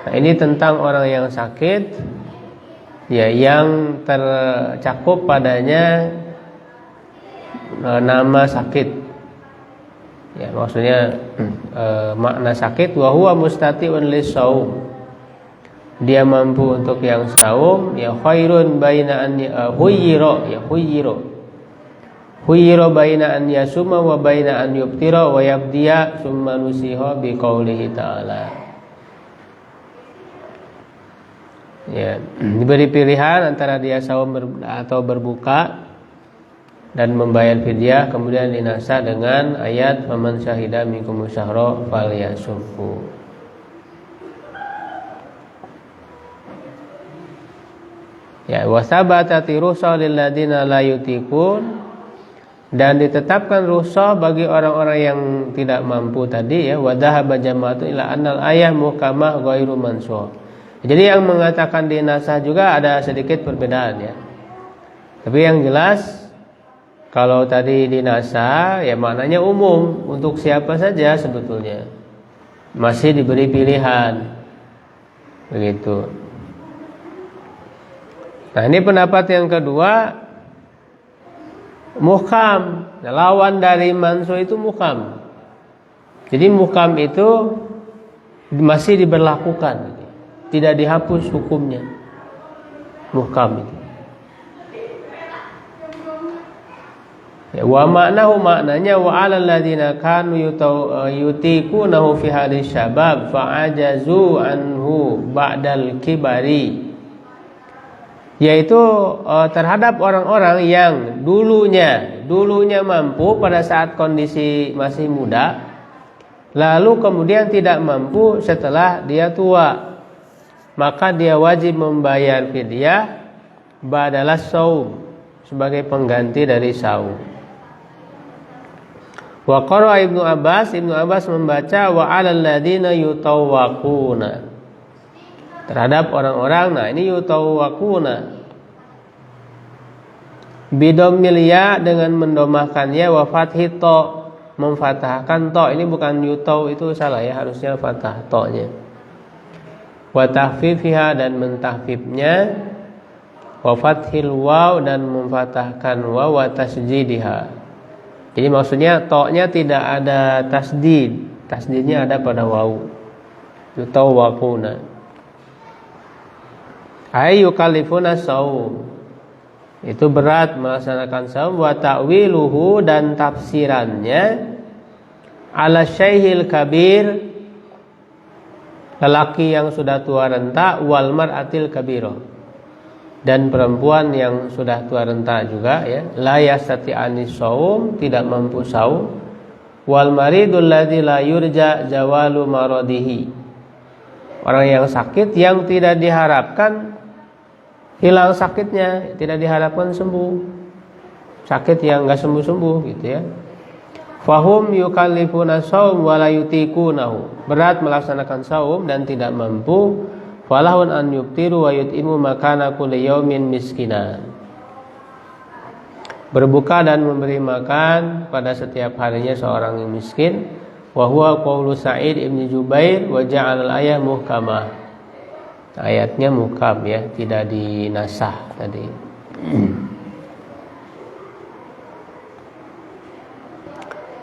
Nah, ini tentang orang yang sakit ya, yang tercakup padanya nama sakit. Ya, maksudnya makna sakit, wa huwa mustati'un lis-shaum. Dia mampu untuk yang saum, ya khairun baina an Huyiro baina an yasuma wa baina an yubtira wa yabdiya summa nusiha biqaulihi ta'ala. Ya, diberi pilihan antara dia saum atau berbuka dan membayar fidyah, kemudian dinasah dengan ayat faman syahida minkum syahra falyasumhu. Ya, wasabatati rukhsah lil ladina la yutikun, dan ditetapkan rukhsah bagi orang-orang yang tidak mampu tadi ya, wa dhahaba jama'atu ila annal ayah muhkamah ghairu mansukh. Jadi yang mengatakan dinasah juga ada sedikit perbedaan ya. Tapi yang jelas Kalau tadi dinasa ya maknanya umum untuk siapa saja sebetulnya. Masih diberi pilihan. Begitu. Nah, ini pendapat yang kedua, muhkam. Nah, lawan dari mansuh itu muhkam. Jadi muhkam itu masih diberlakukan, tidak dihapus hukumnya. Muhkam itu. Ya, wa ma'nahu maknanya wa 'alal ladzina kanu yutiqunahu fi hadis syabab fa'ajazu anhu ba'dal kibari, yaitu terhadap orang-orang yang dulunya mampu pada saat kondisi masih muda, lalu kemudian tidak mampu setelah dia tua, maka dia wajib membayar fidyah badalas shaum, sebagai pengganti dari saum. Wa qara Ibnu Abbas membaca wa 'alal ladzina yutawwaquna, terhadap orang-orang. Nah, ini yutawwaquna bidammil ya, dengan mendomahkannya, wa fathi ta, memfathahkan ta. Ini bukan yutaw, itu salah ya, harusnya fathah ta-nya. Wa tahfifiha, dan mentahfifnya, wa fathil waw, dan memfathahkan waw, wa tasjidiha. Jadi maksudnya ta-nya tidak ada tasdid, tasdidnya ada pada waw. Yutawwaquna ay yukallifuna shaum, itu berat melaksanakan saum. Wa ta'wiluhu, dan tafsirannya, ala syaihil kabir, lelaki yang sudah tua renta, wal mar'atil kabirah, dan perempuan yang sudah tua renta juga ya, la yastati'ani shaum, tidak mampu saum, wal maridul ladzi la yurja zawalu maradihi, orang yang sakit yang tidak diharapkan hilang sakitnya, tidak diharapkan sembuh, sakit yang enggak sembuh-sembuh gitu ya. Fahum yukallifuna shaum wa la yutiqunahu, berat melaksanakan saum dan tidak mampu. Falahun an yubtiru wa yut'imu makana kulli yaumin miskinan, berbuka dan memberi makan pada setiap harinya seorang yang miskin. Wa huwa qaulu Sa'id ibn Jubair wa ja'al al-ayah muhkamah, ayatnya muhkam ya, tidak dinasah tadi.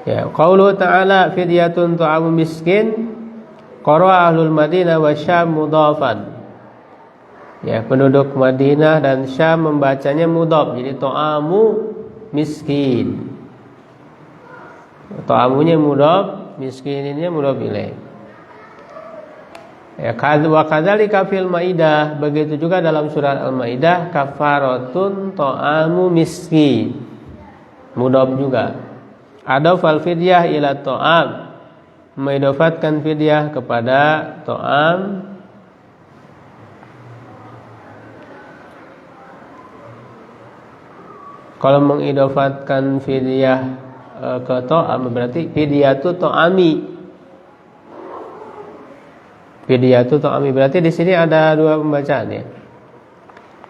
Ya, qaulu ta'ala fidyatun ta'amu miskin, qara ahlul Madinah wa Syam mudhafan. Ya, penduduk Madinah dan Syam membacanya mudhaf, jadi ta'amu miskin. Ta'amunya mudhaf, miskininnya mudhaf ilaih. Ya, wa kadzalika fil Maidah, begitu juga dalam surat Al-Maidah, kafaratun ta'amu miskin, mudhaf juga. Adafal fidyah ila ta'am, mengidofatkan fidyah kepada ta'am. Kalau mengidofatkan fidyah ke ta'am berarti fidyatu ta'ami. Fidyatu ta'ami berarti di sini ada dua pembacaan ya.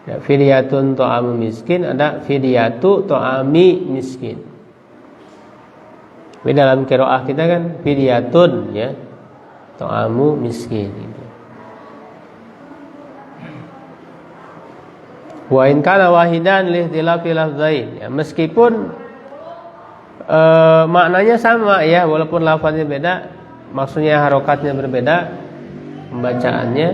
Ya, fidyatun ta'amu miskin, ada fidyatu ta'ami miskin. Di dalam qiraah kita kan fidyatun ya, ta'amu miskin gitu. Wa in kana wahidan li ikhtilafi lafzain, ya, meskipun maknanya sama ya, walaupun lafaznya beda, maksudnya harokatnya berbeda, pembacaannya,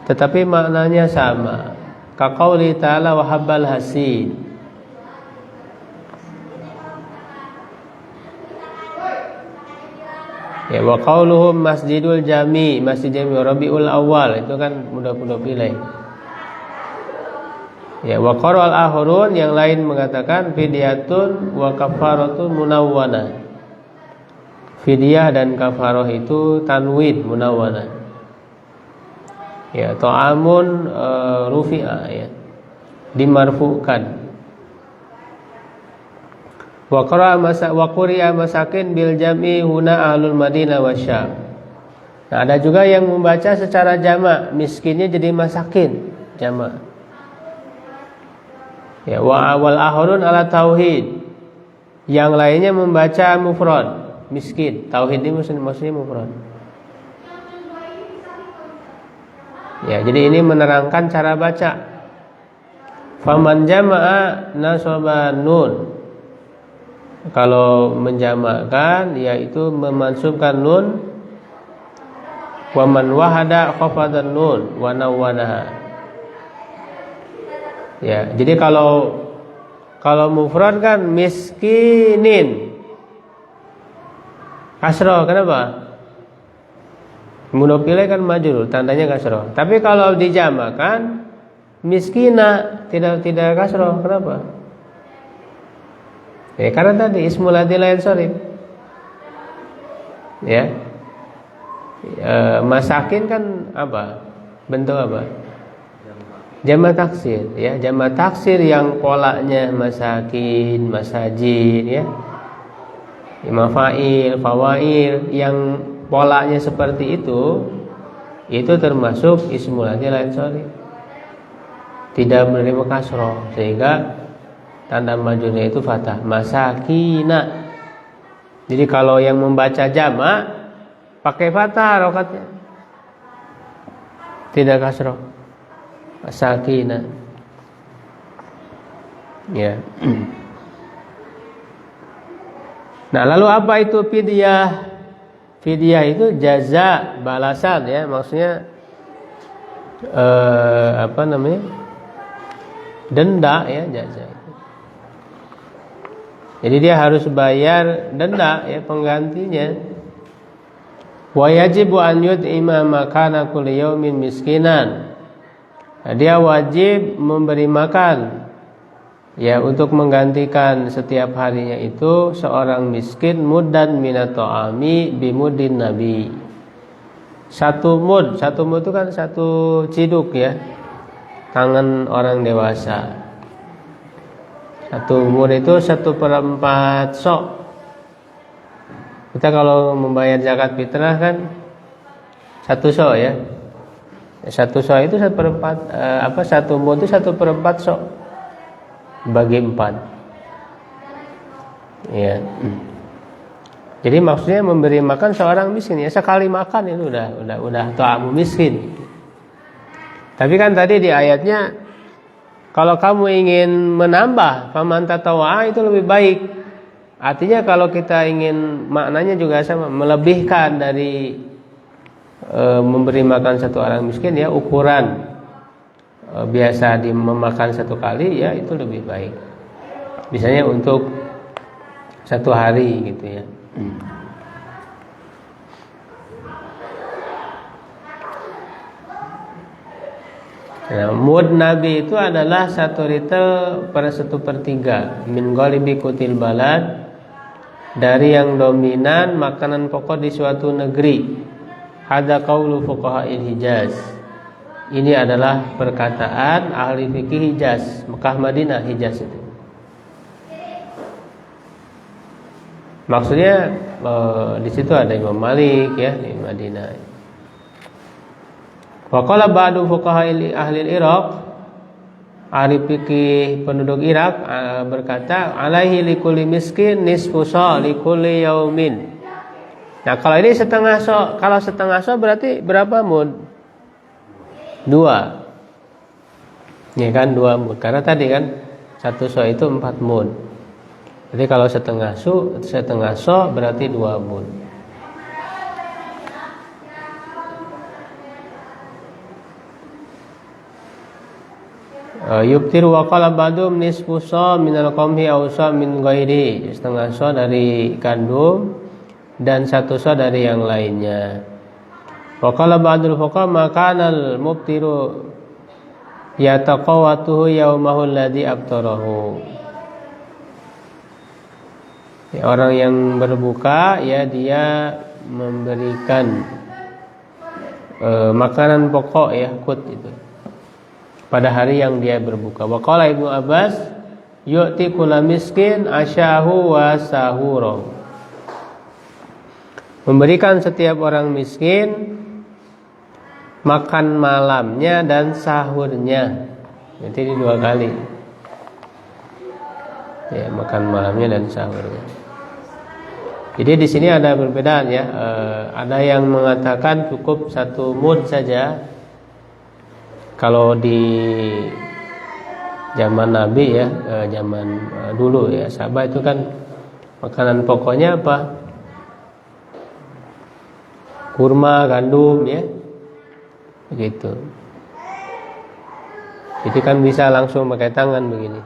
tetapi maknanya sama. Ka qauli ta'ala wa habbal hasid. Ya, wa qauluhum masjidul jami, masjid jami Rabiul Awal, itu kan mudah-mudah pilih. Ya, wa qara'al akhirun, yang lain mengatakan fidyatun wa kafaratun munawwana. Fidyah dan kafarah itu tanwin munawwana. Ya, ta'amun rufi'a ya, dimarfu'kan. Wa quri'a masakin bil jam'i huna ahlul Madinah wa Syam. Nah, ada juga yang membaca secara jamak, miskinnya jadi masakin, jamak. Ya, wa wal akhirun ala tauhid. Yang lainnya membaca mufrad, miskin. Tauhid ini maksudnya mufrad. Ya, jadi ini menerangkan cara baca. Faman jama'a nasaba nun. Kalau menjamakkan yaitu memansubkan nun. Wa man wahada khafadan nun wa nawwanaha. Ya, jadi kalau mufrad kan miskinin. Kasroh, kenapa? Mudhof ilaih kan majrur, tandanya kasroh. Tapi kalau dijamakan miskina tidak kasroh, kenapa? Ya, karena tadi ismul ladzi la yansharif. Ya. Masakin kan apa? Bentuk apa? Jamak taksir, ya. Jamak taksir yang polanya masakin, masajin, ya. Mafail, fawail yang polanya seperti itu termasuk ismul ladzi la yansharif. Tidak menerima kasroh, sehingga tanda majrurnya itu fathah, masakina. Jadi kalau yang membaca jamak pakai fathah rokatnya, tidak kasroh, masakina. Ya. Nah, lalu apa itu fidyah? Fidyah itu jaza, balasan, ya, maksudnya denda, ya, jaza. Jadi dia harus bayar denda, ya, penggantinya. Wa yajibu an yut'ima makana kulli yaumin miskinan. Nah, dia wajib memberi makan, ya, untuk menggantikan setiap harinya itu seorang miskin muddan minat ta'ami bimudin nabi. Satu mud itu kan satu ciduk, ya, tangan orang dewasa. Satu mud itu 1/4 sok. Kita kalau membayar zakat fitrah kan 1 sok, ya. 1 sok itu 1/4 1 mud itu 1/4 sok bagi 4. Ya. Jadi maksudnya memberi makan seorang miskin, ya, sekali makan itu udah ta'amu miskin. Tapi kan tadi di ayatnya kalau kamu ingin menambah faman tatawwa itu lebih baik. Artinya kalau kita ingin maknanya juga sama, melebihkan dari memberi makan satu orang miskin, ya, ukuran biasa memakan 1 kali, ya, itu lebih baik. Misalnya untuk 1 hari gitu, ya. Nah, mud nabi itu adalah 1 ritel per 1/3 min ghalibi kutil balad, dari yang dominan makanan pokok di suatu negeri. Hadza qaulu fuqaha'il Hijaz. Ini adalah perkataan ahli fikih Hijaz, Mekah Madinah Hijaz itu. Maksudnya di situ ada Imam Malik, ya, di Madinah. Wa qala ba'du fuqaha ahli Iraq, ahli fikih penduduk Irak berkata, alaihi likulli miskin nisfu sa likulli yaumin. Nah, kalau ini setengah sa, kalau setengah sa berarti berapa mud? 2. Ya kan, 2 mud. Karena tadi kan 1 sa itu 4 mud. Jadi kalau setengah sa berarti 2 mud. Yubtir wa qala badum nisfu sa minal qamhi aw sa min ghairi. Setengah sa dari gandum dan 1 sa dari yang lainnya. Wa qala ba'dul fuqaha makanal mubtiru yataqawatuhu yaumahu alladhi abtarahu. Ya, orang yang berbuka, ya, dia memberikan makanan pokok, ya, qut itu pada hari yang dia berbuka. Wa qala Ibnu Abbas yu'ti kulla miskin asyahu wa sahurahu. Memberikan setiap orang miskin makan malamnya dan sahurnya. Jadi 2 kali. Ya, makan malamnya dan sahurnya. Jadi di sini ada perbedaan ya. Ada yang mengatakan cukup 1 mud saja. Kalau di zaman Nabi ya, zaman dulu ya, sahabat itu kan makanan pokoknya apa? Kurma, gandum ya, begitu. Jadi kan bisa langsung pakai tangan begini.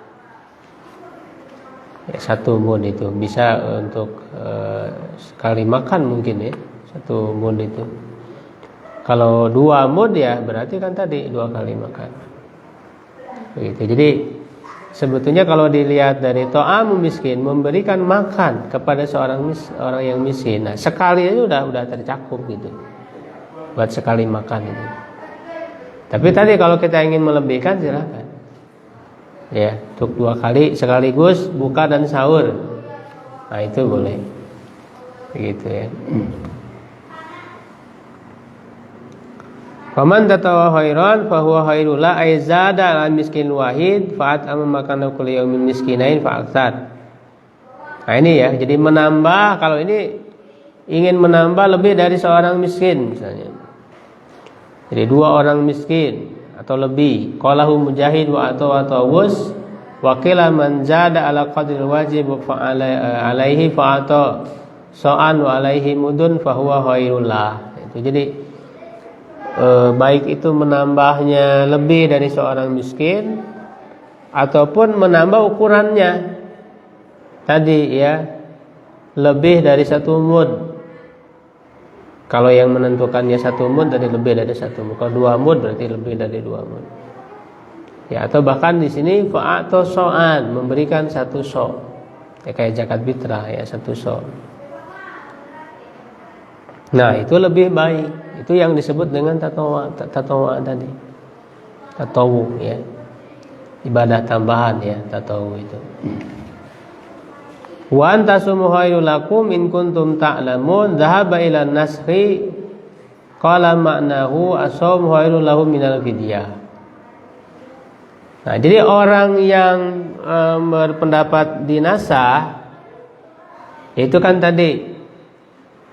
Ya, 1 mud itu bisa untuk sekali makan mungkin ya, 1 mud itu. Kalau 2 mud ya berarti kan tadi 2 kali makan. Begitu. Jadi sebetulnya kalau dilihat dari ta'amul miskin, memberikan makan kepada orang yang miskin, nah sekali aja udah tercakup gitu. Buat sekali makan itu. Tapi tadi kalau kita ingin melebihkan silakan. Ya, untuk 2 kali sekaligus buka dan sahur. Nah, itu boleh. Begitu ya. Faman tatawa khairan fa huwa khairul la aizada al miskin wahid fa'at am makana kulli yaumin miskinain fa'aksar. Nah ini ya, jadi menambah, kalau ini ingin menambah lebih dari seorang miskin misalnya. Jadi 2 orang miskin atau lebih. Qalahu Mujahid wa atawus wa qila man zada ala qadril wajib fa alaihi fa ata sa'an wa alaihi mudun fa huwa khairul lah. Itu jadi baik itu menambahnya lebih dari seorang miskin ataupun menambah ukurannya tadi ya, lebih dari 1 mud. Kalau yang menentukannya 1 mud dari lebih dari 1 mud. Kalau 2 mud berarti lebih dari 2 mud. Ya, atau bahkan di sini fa'ato so'an, memberikan 1 so'. Ya kayak zakat fitrah ya, 1 so'. Nah, itu lebih baik. Itu yang disebut dengan tatawa tadi. Tatawu ya. Ibadah tambahan ya, tatawu itu. Wa antasumu khairul lakum in kuntum ta'lamun dhahaba ila naskhi qala ma'nahu as-shaum khairul lahum minal fidyah. Nah, jadi orang yang berpendapat dinasah itu kan tadi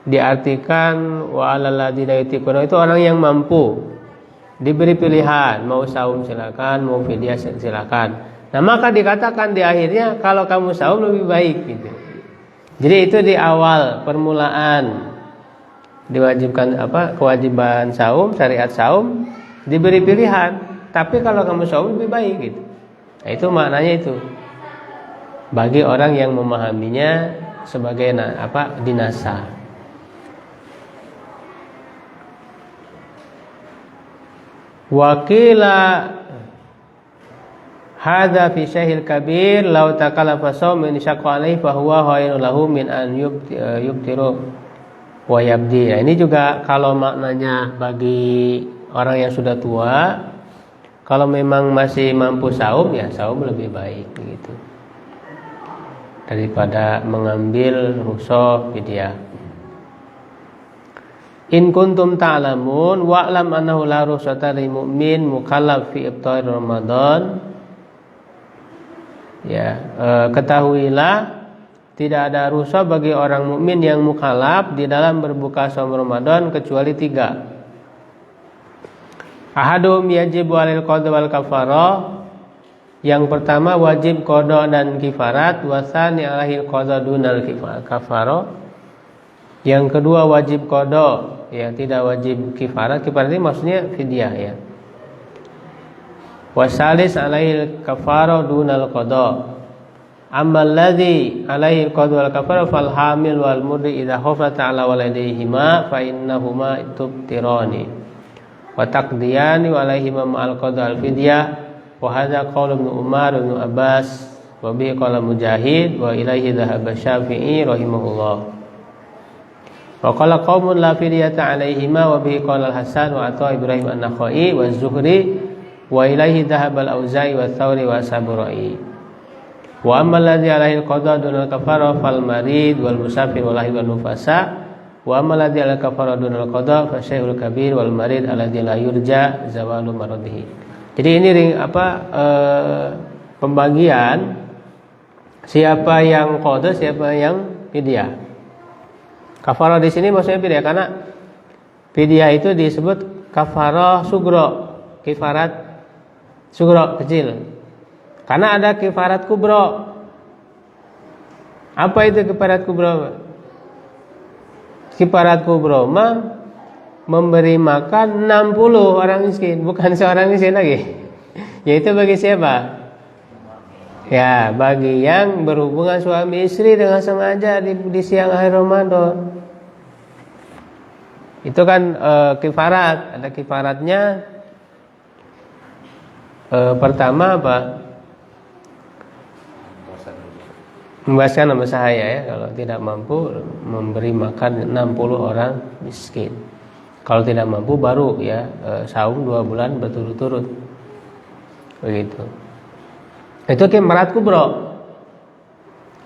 diartikan wa alal ladzina yutiquna, itu orang yang mampu, diberi pilihan mau saum silakan, mau fidyah silakan. Nah, maka dikatakan di akhirnya kalau kamu saum lebih baik gitu. Jadi itu di awal permulaan diwajibkan kewajiban saum, syariat saum, diberi pilihan, tapi kalau kamu saum lebih baik gitu. Nah, itu maknanya itu. Bagi orang yang memahaminya sebagai dinasah. Wakila hadza fi syahil kabir law takalafa shaum min syaqqa alaihi fa huwa khairun lahu min an yubtiru wa yabdi. Nah, ini juga kalau maknanya bagi orang yang sudah tua, kalau memang masih mampu saum ya saum lebih baik begitu daripada mengambil rukhsah fidyah. In kuntum ta'lamun wa'lam annahu la rukhsata lil mu'min mukallaf fi iftar Ramadan. Ya, ketahuilah tidak ada rukhsah bagi orang mukmin yang mukallaf di dalam berbuka saum Ramadan kecuali 3. Ahadum yajibu 'alal qada wal kafarah. Yang pertama wajib qada dan kifarat, wasani 'alal qada dunal kafarah. Yang kedua wajib qada, ya tidak wajib kifarat. Kifarat ini maksudnya fidyah ya. Wasalis 'alal kafarah dunal qada. Ammal ladzi 'alaihi qada wal kafarah fal hamil wal murdi idza khafata 'ala waladihima fa innahuma tubtirani wa taqdiyani wa alaihima ma'al qada al fidyah. Wa hadza qaul Ibnu Umar Ibnu Abbas wa bi qala Mujahid wa ilaihi dhahaba Syafi'i rahimahullah. Wa qala qaumun la fidyata 'alaihima wa bihi qala al-Hasan wa Atha Ibrahim an-Nakhai wa Az-Zuhri wa ilaihi dhahaba al-Auza'i wa Thawri wa Saburai. Wa amma alladhi 'alaihi al-qada dun al-kafara fal marid wal musafir wal lahid wan nufasa wa amma alladhi 'alal kafara dun al-qada fa syai'ul kabir wal marid alladhi la yurja zawalu maradihi. Jadi ini pembagian Siapa yang qada, siapa yang fidyah. Kafarah di sini maksudnya fidyah karena fidyah itu disebut kafarah sugro, kifarat sugro kecil. Karena ada kifarat kubro. Apa itu kifarat kubro? Kifarat kubro mah memberi makan 60 orang miskin, bukan seorang miskin lagi. Yaitu bagi siapa? Ya, bagi yang berhubungan suami istri dengan sengaja di siang akhir Ramadan. Itu kan kifarat. Ada kifaratnya. Pertama apa? Membebaskan nama sahaya ya. Kalau tidak mampu memberi makan 60 orang miskin. Kalau tidak mampu baru ya saum 2 bulan berturut-turut. Begitu. Itu kifarat kubro.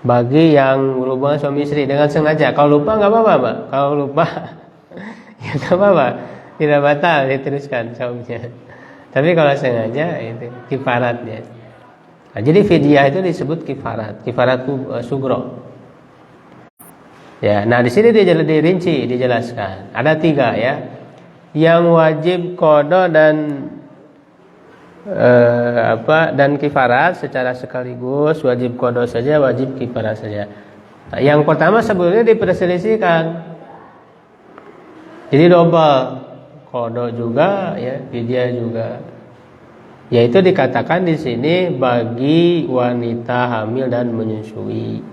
Bagi yang berhubungan suami istri dengan sengaja. Kalau lupa nggak apa-apa, Pak. Kalau lupa ya nggak apa-apa, tidak batal diteruskan saumnya. Tapi kalau sengaja itu kifaratnya. Nah, jadi fidyah itu disebut kifarat sugro. Ya, nah di sini dirinci, dijelaskan. Ada 3 ya. Yang wajib qada dan dan kifarat secara sekaligus, wajib qada saja, wajib kifarat saja. Nah, yang pertama sebelumnya diperselisihkan. Jadi double, qada juga ya, fidyah juga. Yaitu dikatakan di sini bagi wanita hamil dan menyusui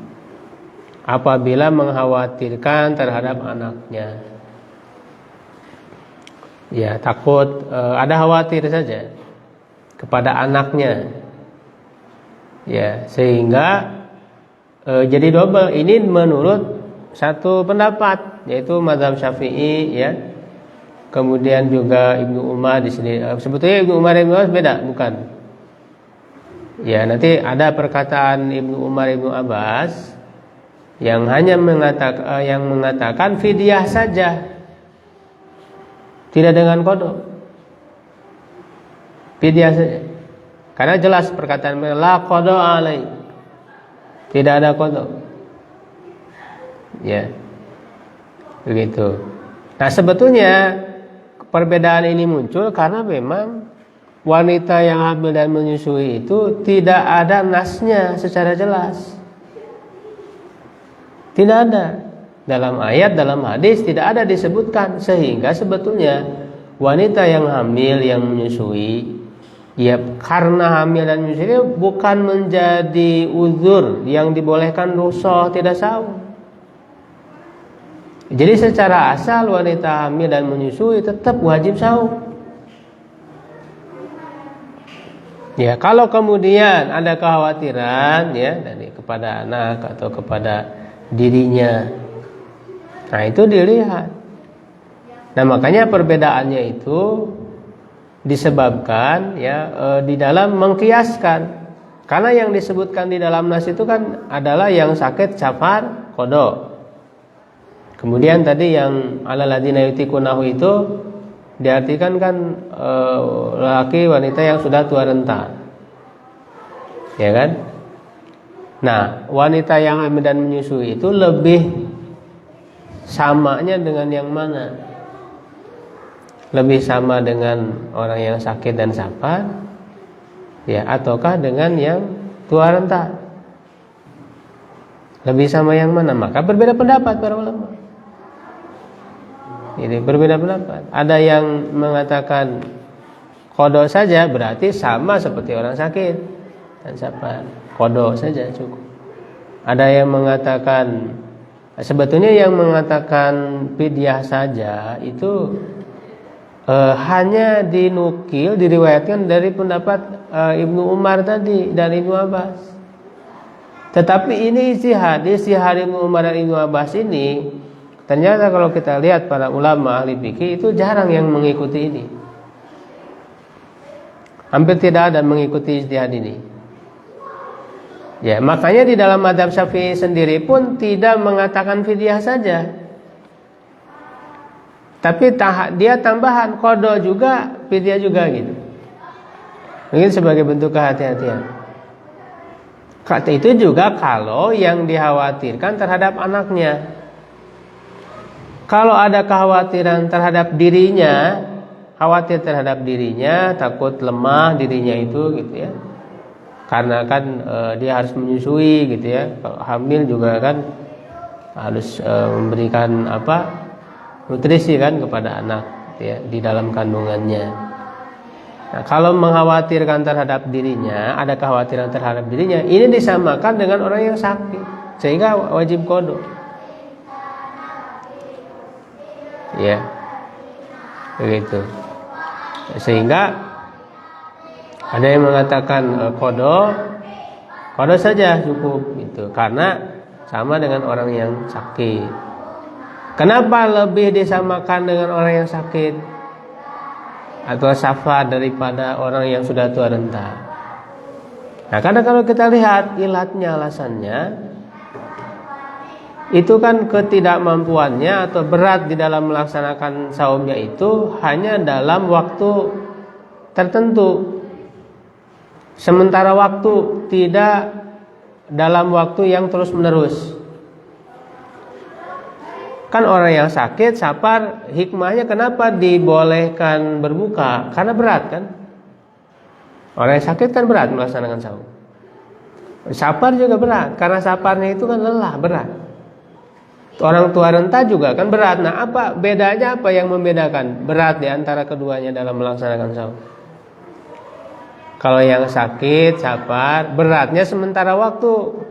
apabila mengkhawatirkan terhadap anaknya. Ya, takut ada khawatir saja kepada anaknya. Ya, sehingga jadi double. Ini menurut satu pendapat yaitu mazhab Syafi'i ya. Kemudian juga Ibnu Umar di sini. Sebetulnya Ibnu Umar Ibnu Abbas beda, bukan? Ya, nanti ada perkataan Ibnu Umar Ibnu Abbas yang hanya mengatakan fidyah saja. Tidak dengan qada. Fidyah saja. Karena jelas perkataan la qada alai. Tidak ada qada. Ya. Begitu. Nah, sebetulnya perbedaan ini muncul karena memang wanita yang hamil dan menyusui itu tidak ada nasnya secara jelas. Tidak ada. Dalam ayat, dalam hadis tidak ada disebutkan. Sehingga sebetulnya wanita yang hamil, yang menyusui, ya karena hamil dan menyusui bukan menjadi uzur yang dibolehkan rukhsah tidak saum. Jadi secara asal wanita hamil dan menyusui tetap wajib saum. Ya, kalau kemudian ada kekhawatiran ya dari kepada anak atau kepada dirinya, nah itu dilihat. Nah, makanya perbedaannya itu disebabkan ya di dalam mengkiaskan. Karena yang disebutkan di dalam nas itu kan adalah yang sakit safar qada. Kemudian tadi yang alal ladina yutikunahu itu diartikan kan laki wanita yang sudah tua renta. Ya kan? Nah, wanita yang hamil dan menyusui itu lebih samanya dengan yang mana? Lebih sama dengan orang yang sakit dan safar, ya, ataukah dengan yang tua renta? Lebih sama yang mana? Maka berbeda pendapat para ulama. Ini berbeda pendapat. Ada yang mengatakan qada saja berarti sama seperti orang sakit dan safar. Qada saja cukup. Ada yang mengatakan sebetulnya yang mengatakan fidyah saja itu hanya dinukil, diriwayatkan dari pendapat Ibnu Umar tadi dan Ibnu Abbas. Tetapi ini ijtihad Ibnu Umar dan Ibnu Abbas ini ternyata kalau kita lihat para ulama ahli fikih itu jarang yang mengikuti ini. Hampir tidak ada mengikuti ijtihad ini. Ya, makanya di dalam mazhab Syafi'i sendiri pun tidak mengatakan fidyah saja. Tapi dia tambahan qada juga, fidyah juga gitu. Mungkin sebagai bentuk kehati-hatian. Kata itu juga kalau yang dikhawatirkan terhadap anaknya. Kalau ada kekhawatiran terhadap dirinya, khawatir terhadap dirinya, takut lemah dirinya itu gitu ya. Karena kan dia harus menyusui gitu ya. Kalau hamil juga kan harus memberikan nutrisi kan kepada anak gitu ya, di dalam kandungannya. Nah, kalau mengkhawatirkan terhadap dirinya, ada kekhawatiran terhadap dirinya, ini disamakan dengan orang yang sakit, sehingga wajib qada. Ya, begitu. Sehingga ada yang mengatakan qada saja cukup gitu, karena sama dengan orang yang sakit. Kenapa lebih disamakan dengan orang yang sakit atau safar daripada orang yang sudah tua renta? Nah, karena kalau kita lihat ilatnya, alasannya itu kan ketidakmampuannya atau berat di dalam melaksanakan saumnya itu hanya dalam waktu tertentu, sementara waktu, tidak dalam waktu yang terus menerus. Kan orang yang sakit safar, hikmahnya kenapa dibolehkan berbuka? Karena berat kan. Orang yang sakit kan berat melaksanakan saum. Safar juga berat, karena safarnya itu kan lelah, berat. Orang tua renta juga kan berat. Nah, apa bedanya, apa yang membedakan berat di antara keduanya dalam melaksanakan saum? Kalau yang sakit safar, beratnya sementara waktu.